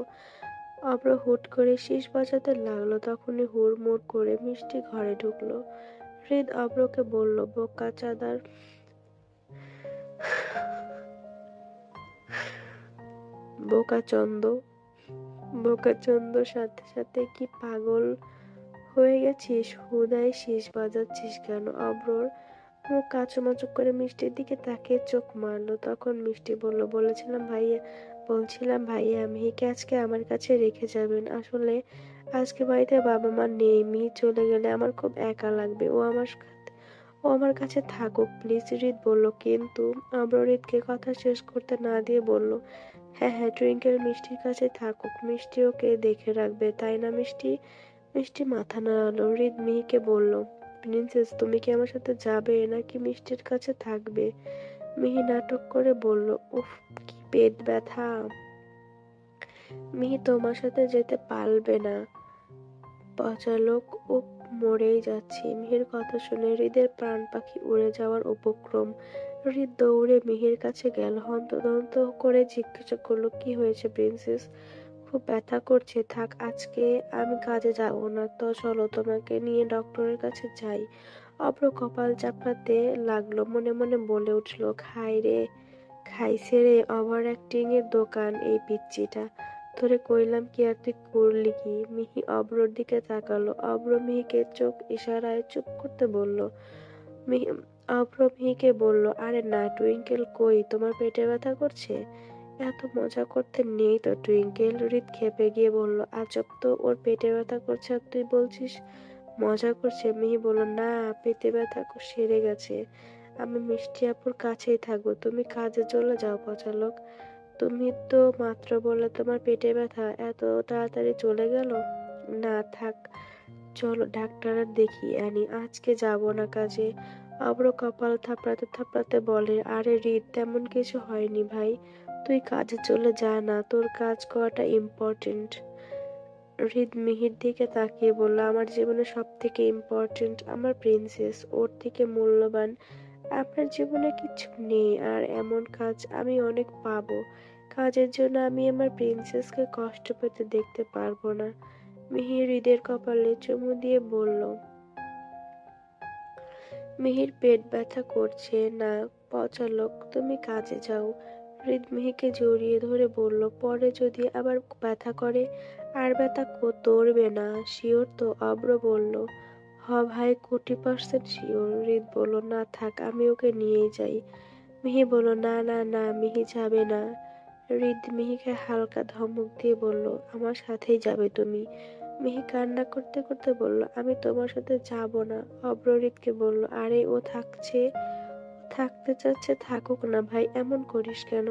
অব্র হুট করে শীষ বাজাতে লাগলো, তখনই হুড়মুড় করে মিষ্টি ঘরে ঢুকলো। হৃদ অব্রকে বলল, বোকা চাদার, বোকাচন্দ, বোকাচন্দ, সাথে সাথে কি পাগল হয়ে গেছিস? হুদাই শীষ বাজাচ্ছিস কেন? অব্রর মুখ কাচুমাচু করে মিষ্টির দিকে তাকিয়ে চোখ মারলো। তখন মিষ্টি বলল, বলছিলাম ভাইয়া, মিহিকে আজকে আমার কাছে রেখে যাবেন। আসলে আজকে বাড়িতে বাবা মা নেই, মিহি চলে গেলে আমার খুব একা লাগবে। ও আমার কাছে থাকুক প্লিজ। হৃদ বলল, কিন্তু অব্র হৃদকে কথা শেষ করতে না দিয়ে বলল, হ্যাঁ হ্যাঁ, টুইঙ্কেল মিষ্টির কাছে থাকুক, মিষ্টি ওকে দেখে রাখবে, তাই না মিষ্টি? মিষ্টি মাথা নাড়ালো। হৃদ মিহিকে বলল, প্রিন্সেস, তুমি কি আমার সাথে যাবে নাকি মিষ্টির কাছে থাকবে? মিহি নাটক করে বলল, উফ, কি পেট ব্যথা। মিহি তোমার সাথে যেতে পারবে না, পচা লোক। ও, মরেই যাচ্ছি। মিহির কথা শুনে হৃদের প্রাণ পাখি উড়ে যাওয়ার উপক্রম। হৃদ দৌড়ে মিহির কাছে গেল, হন্তদন্ত করে জিজ্ঞাসা করলো, কি হয়েছে প্রিন্সেস? খুব ব্যথা করছে? থাক, আজকে আমি কাজে যাব না। তো চলো, তোমাকে নিয়ে ডক্টরের কাছে যাই। অব্র কপাল চাপড়াতে লাগলো, মনে মনে বলে উঠল, খাইছে রে, ওভার অ্যাক্টিং এর দোকান এই পিচ্চিটা। তোরে কইলাম কি আর তুই করলি কি? মিহি অব্রর দিকে তাকালো। অব্র মিহিকে চোখ ইশারায় চুপ করতে বলল। মিহি অব্র মিহিকে বলল, আরে না টুইঙ্কেল, কই তোমার পেটে ব্যথা করছে? এত মজা করতে নেই তো টুইঙ্কেল। হৃদ খেপে গিয়ে বলল, আজব তো, ওর পেটে ব্যথা করছে আর তুই বলছিস মজা করছে। মিহি বলল, না, পেটে ব্যথা সেরে গেছে। আমি মিষ্টি আপুর কাছেই থাকবো, তুমি কাজে চলে যাও পচা লোক। তুমি তো মাত্র বললে তোমার পেটে ব্যথা, এত তাড়াতাড়ি চলে গেল? না থাক, চলো ডাক্তার আর দেখিয়ে আনি, আজকে যাব না কাজে। অব্র কপাল থাপড়াতে থাপড়াতে বলে, আরে হৃদ, তেমন কিছু হয়নি ভাই, তুই কাজে চলে যা না, তোর কাজ করাটা ইম্পর্টেন্ট। হৃদ মিহির দিকে তাকিয়ে বলল, আমার জীবনে সব থেকে ইম্পর্টেন্ট আমার প্রিন্সেস, ওর থেকে মূল্যবান আপনার জীবনে কিছু নেই। আর এমন কাজ আমি অনেক পাবো, কাজের জন্য আমি আমার প্রিন্সেসকে কষ্ট পেতে দেখতে পারবো না। মিহির হৃদের কপালে চুমু দিয়ে বলল, মিহির পেট ব্যথা করছে না, পচা লোক, তুমি কাজে যাও। হৃদ মিহিকে জড়িয়ে ধরে বলল, পরে যদি আবার ব্যথা করে? আর ব্যথা ধরবে না, শিওর তো? অব্র বলল, হ ভাই, কোটি% শিওর। হৃদ বলল, না থাক, আমি ওকে নিয়েই যাই। মিহি বলল, না না না, মিহি যাবে না। হৃদ মিহিকে হালকা ধমক দিয়ে বলল, আমার সাথেই যাবে তুমি। মিহি কান্না করতে করতে বলল, আমি তোমার সাথে যাব না। অব্র হৃদকে বলল, আরে ও থাকতে চাচ্ছে, থাকুক না ভাই, এমন করিস কেন?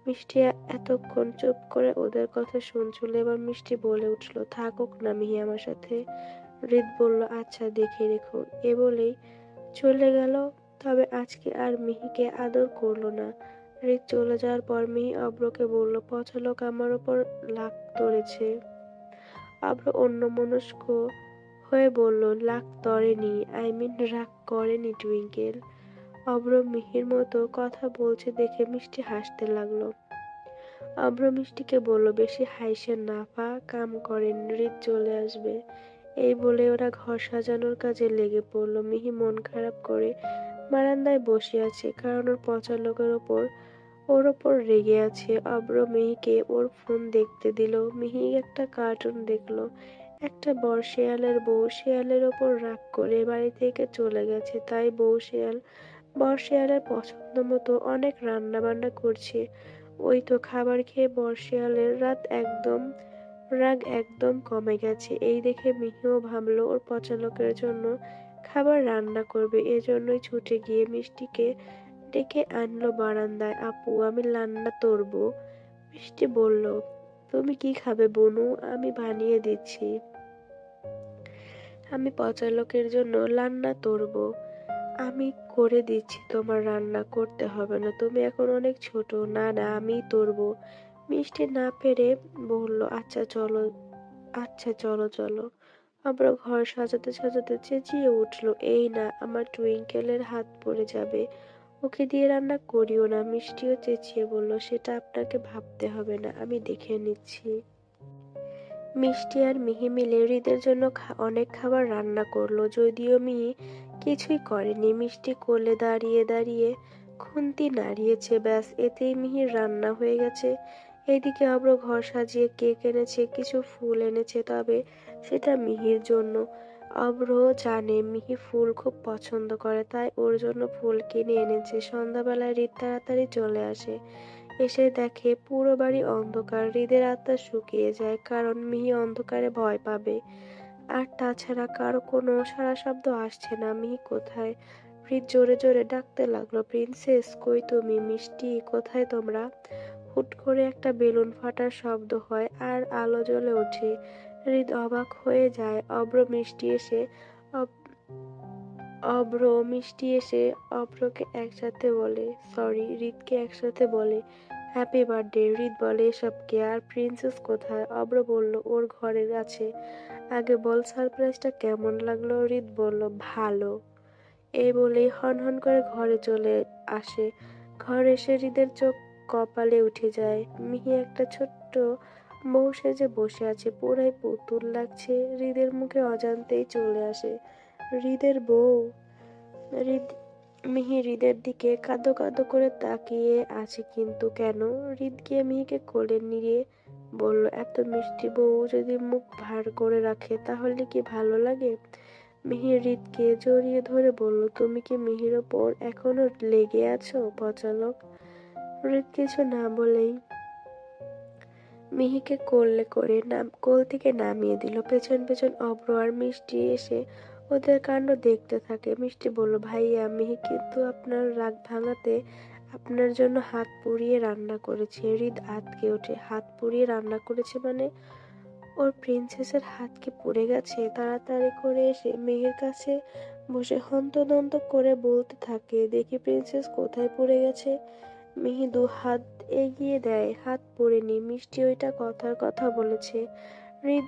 মিষ্টি এতক্ষণ চুপ করে ওদের কথা শুনছিল, এবার মিষ্টি বলে উঠল, থাকুক না মিহি আমার সাথে। হৃদ বলল, আচ্ছা, দেখে রেখো। এ বলেই চলে গেল। তবে আজকে আর মিহিকে আদর করলো না। হৃদ চলে যাওয়ার পর মিহি অব্রকে বলল, পচা লোক আমার ওপর লাগ ধরেছে। অব্র অন্যমনস্ক হয়ে বলল, লাগ তরেনি, আই মিন রাগ করেনি টুইঙ্কেল। অব্র মিহির মতো কথা বলছে দেখে মিষ্টি হাসতে লাগলো। অব্র মিষ্টিকে বলল, বেশি হাইসেন না, পা কাম করেন, হৃদ চলে আসবে। এই বলে ওরা ঘর সাজানোর কাজে লেগে পড়লো। মিহি মন খারাপ করে বারান্দায় বসে আছে, কারণ ওর পচা লোকের ওর ওপর রেগে আছে। অব্র মিহিকে ওর ফোন দেখতে দিল। মিহি একটা কার্টুন দেখলো। একটা বড় শেয়ালের বউ শেয়ালের ওপর রাগ করে বাড়ি থেকে চলে গেছে, তাই বড় শেয়ালের পছন্দ মতো অনেক রান্না বান্না করছে। ওই তো খাবার খেয়ে বড় শেয়ালের রাগ একদম কমে গেছে। এই দেখে মিহিও ভাবলো ওর পচা লোকের জন্য খাবার রান্না করবে, এজন্যই ছুটে গিয়ে মিষ্টিকে ডেকে আনলো বারান্দায়। আপু, আমি রান্না করবো। মিষ্টি বলল, তুমি কি খাবে বনু? আমি বানিয়ে দিচ্ছি। আমি পচা লোকের জন্য রান্না তরবো। আমি করে দিচ্ছি, তোমার রান্না করতে হবে না, তুমি এখন অনেক ছোট। না না, আমিই তরবো। মিষ্টি না পেরে বলল, আচ্ছা চলো, আচ্ছা চলো চলো। আমরা ঘর সাজাতে সাজাতে চেঁচিয়ে উঠলো, এই না, আমার টুইঙ্কেলের হাত পড়ে যাবে, ওকে দিয়ে রান্না করিও না। মিষ্টিও চেঁচিয়ে বলল, সেটা আপনাকে ভাবতে হবে না, আমি দেখে নিচ্ছি। মিষ্টি আর মিহি মিলে হৃদের জন্য অনেক খাবার রান্না করলো, যদিও মিহি কিছুই করেনি। মিষ্টি কোলে দাঁড়িয়ে দাঁড়িয়ে খুন্তি নাড়িয়েছে, ব্যাস এতেই মিহির রান্না হয়ে গেছে। এদিকে অব্র ঘর সাজিয়ে কেক এনেছে, কিছু ফুল এনেছে, তবে সেটা মিহির জন্য। অব্র জানে মিহি ফুল খুব পছন্দ করে, তাই ওর জন্য ফুল কিনে এনেছে। সন্ধ্যাবেলায় হৃদ তাড়াতাড়ি চলে আসে, এসে দেখে পুরো বাড়ি অন্ধকার। হৃদের আত্মা শুকিয়ে যায়, কারণ মিহি অন্ধকারে ভয় পাবে। আর তাছাড়া কারো কোনো সাড়া শব্দ আসছে না। মিহি কোথায়? হৃদ জোরে জোরে ডাকতে লাগলো, প্রিন্সেস কই তুমি? মিষ্টি কোথায় তোমরা? হুট করে একটা বেলুন ফাটার শব্দ হয় আর আলো জ্বলে ওঠে। হৃদ অবাক হয়ে যায়। অব্র মিষ্টি এসে অব্রকে একসাথে বলে, সরি, হৃদকে একসাথে বলে হ্যাপি বার্থডে। হৃদ বলে, এসব কে? আর প্রিন্সেস কোথায়? অব্র বলল, ওর ঘরে আছে। আগে বল সারপ্রাইজটা কেমন লাগলো? হৃদ বলল, ভালো। এই বলেই হন হন করে ঘরে চলে আসে। ঘরে এসে হৃদের চোখ কপালে উঠে যায়। মিহি একটা ছোট্ট বউ সেজে বসে আছে, পুরাই পুতুল লাগছে। হৃদের মুখে অজান্তেই চলে আসে, হৃদের বউ। হৃদ মিহি হৃদের দিকে কাঁদো কাঁদো করে তাকিয়ে আছে, কিন্তু কেন? হৃদ গিয়ে মিহিকে কোলে নিয়ে বলল, এত মিষ্টি বউ যদি মুখ ভার করে রাখে তাহলে কি ভালো লাগে? মিহি হৃদকে জড়িয়ে ধরে বলল, তুমি কি মিহির ওপর এখনো লেগে আছো পচা লোক? হৃদ কিছু না বলেই মিহিকে কোল থেকে নামিয়ে দিল। পেছন পেছন অভ্র আর মিষ্টি এসে ওদের কাণ্ড দেখতে থাকে। মিষ্টি বলল, ভাইয়া, মিহি কিন্তু আপনার রাগ ভাঙাতে আপনার জন্য হাত পুড়িয়ে রান্না করেছে। হৃদ আঁতকে ওঠে, হাত পুড়িয়ে রান্না করেছে মানে? ওর প্রিন্সেসের হাত কি পুড়ে গেছে? তাড়াতাড়ি করে এসে মিহির কাছে বসে হন্তদন্ত করে বলতে থাকে, দেখি প্রিন্সেস কোথায় পুড়ে গেছে। মিহি দু হাত এগিয়ে দেয়, হাত পড়েনি। মিষ্টি ওইটা কথার কথা বলেছে। হৃদ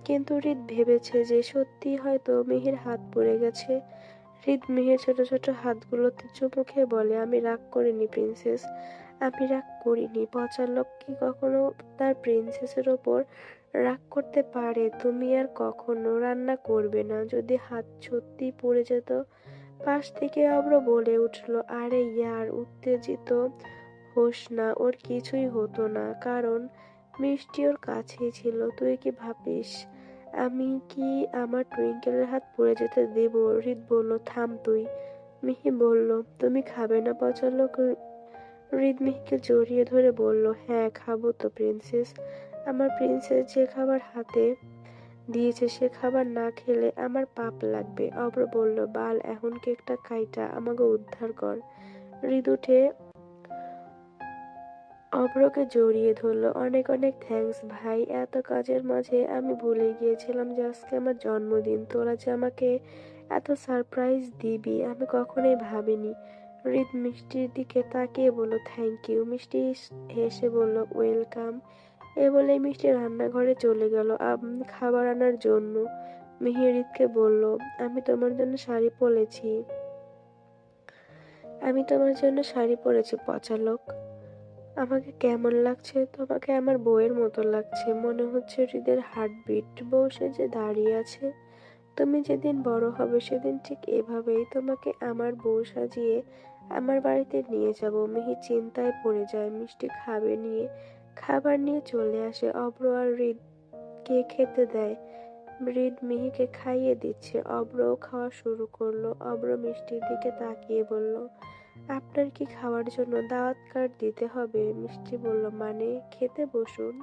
কিন্তু হৃদ ভেবেছে যে সত্যি হয়তো মিহির হাত পড়ে গেছে। হৃদ মিহির ছোট ছোট হাতগুলোতে চুমু খেয়ে বলে, আমি রাগ করিনি প্রিন্সেস, আমি রাগ করিনি। পচা লোক কি কখনো তার প্রিন্সেসের ওপর রাগ করতে পারে? তুমি আর কখনো রান্না করবে না যদি হাত সত্যি পড়ে যেত। পাশ থেকে অব্র বলে উঠলো, আরে ইয়ার, উত্তেজিত হোস না, ওর কিছুই হতো না, কারণ মিষ্টি ওর কাছেই ছিল। তুই কি ভাবিস আমি কি আমার টুইঙ্কেলের হাত পড়ে যেতে দেব? হৃদ বলল, থাম তুই। মিহি বলল, তুমি খাবে না পচা লোক? হৃদ মিহিকে জড়িয়ে ধরে বলল, হ্যাঁ খাবো তো প্রিন্সেস। আমার প্রিন্সেস যে খাবার হাতে দিয়েছে সে খাবার না খেলে আমার পাপ লাগবে। অব্র বলল, বাল, এখন কেকটা কাইটা আমাকে উদ্ধার কর। হৃদ উঠে অভ্রকে জড়িয়ে ধরলো, অনেক অনেক থ্যাঙ্কস ভাই, এত কাজের মাঝে আমি ভুলে গিয়েছিলাম যে আজকে আমার জন্মদিন, তোরা যে আমাকে এত সারপ্রাইজ দিবি আমি কখনোই ভাবিনি। হৃদ মিষ্টির দিকে তাকিয়ে বলল, থ্যাংক ইউ। মিষ্টি হেসে বলল, ওয়েলকাম। এ বলে মিষ্টি রান্নাঘরে চলে গেল খাবার আনার জন্য। মিহি হৃদকে বলল, আমি তোমার জন্য শাড়ি পরেছি, আমি তোমার জন্য শাড়ি পরেছি পচা লোক। আমাকে কেমন লাগছে? তোমাকে আমার বউয়ের মতো লাগছে, মনে হচ্ছে হৃদের হার্টবিট। বউ সেজে দাঁড়িয়ে আছে। তুমি যেদিন বড় হবে সেদিন ঠিক এভাবেই তোমাকে আমার বউ সাজিয়ে আমার বাড়িতে নিয়ে যাব। মিহি চিন্তায় পড়ে যায়। মিষ্টি খাবার নিয়ে চলে আসে। অভ্র আর হৃদকে খেতে দেয়। হৃদ মিহিকে খাইয়ে দিচ্ছে, অভ্রও খাওয়া শুরু করলো। অভ্র মিষ্টির দিকে তাকিয়ে বলল, আপনার কি খাওয়ার জন্য দাওয়াত কার্ড দিতে হবে? মিষ্টি বলল, মানে? খেতে বসুন।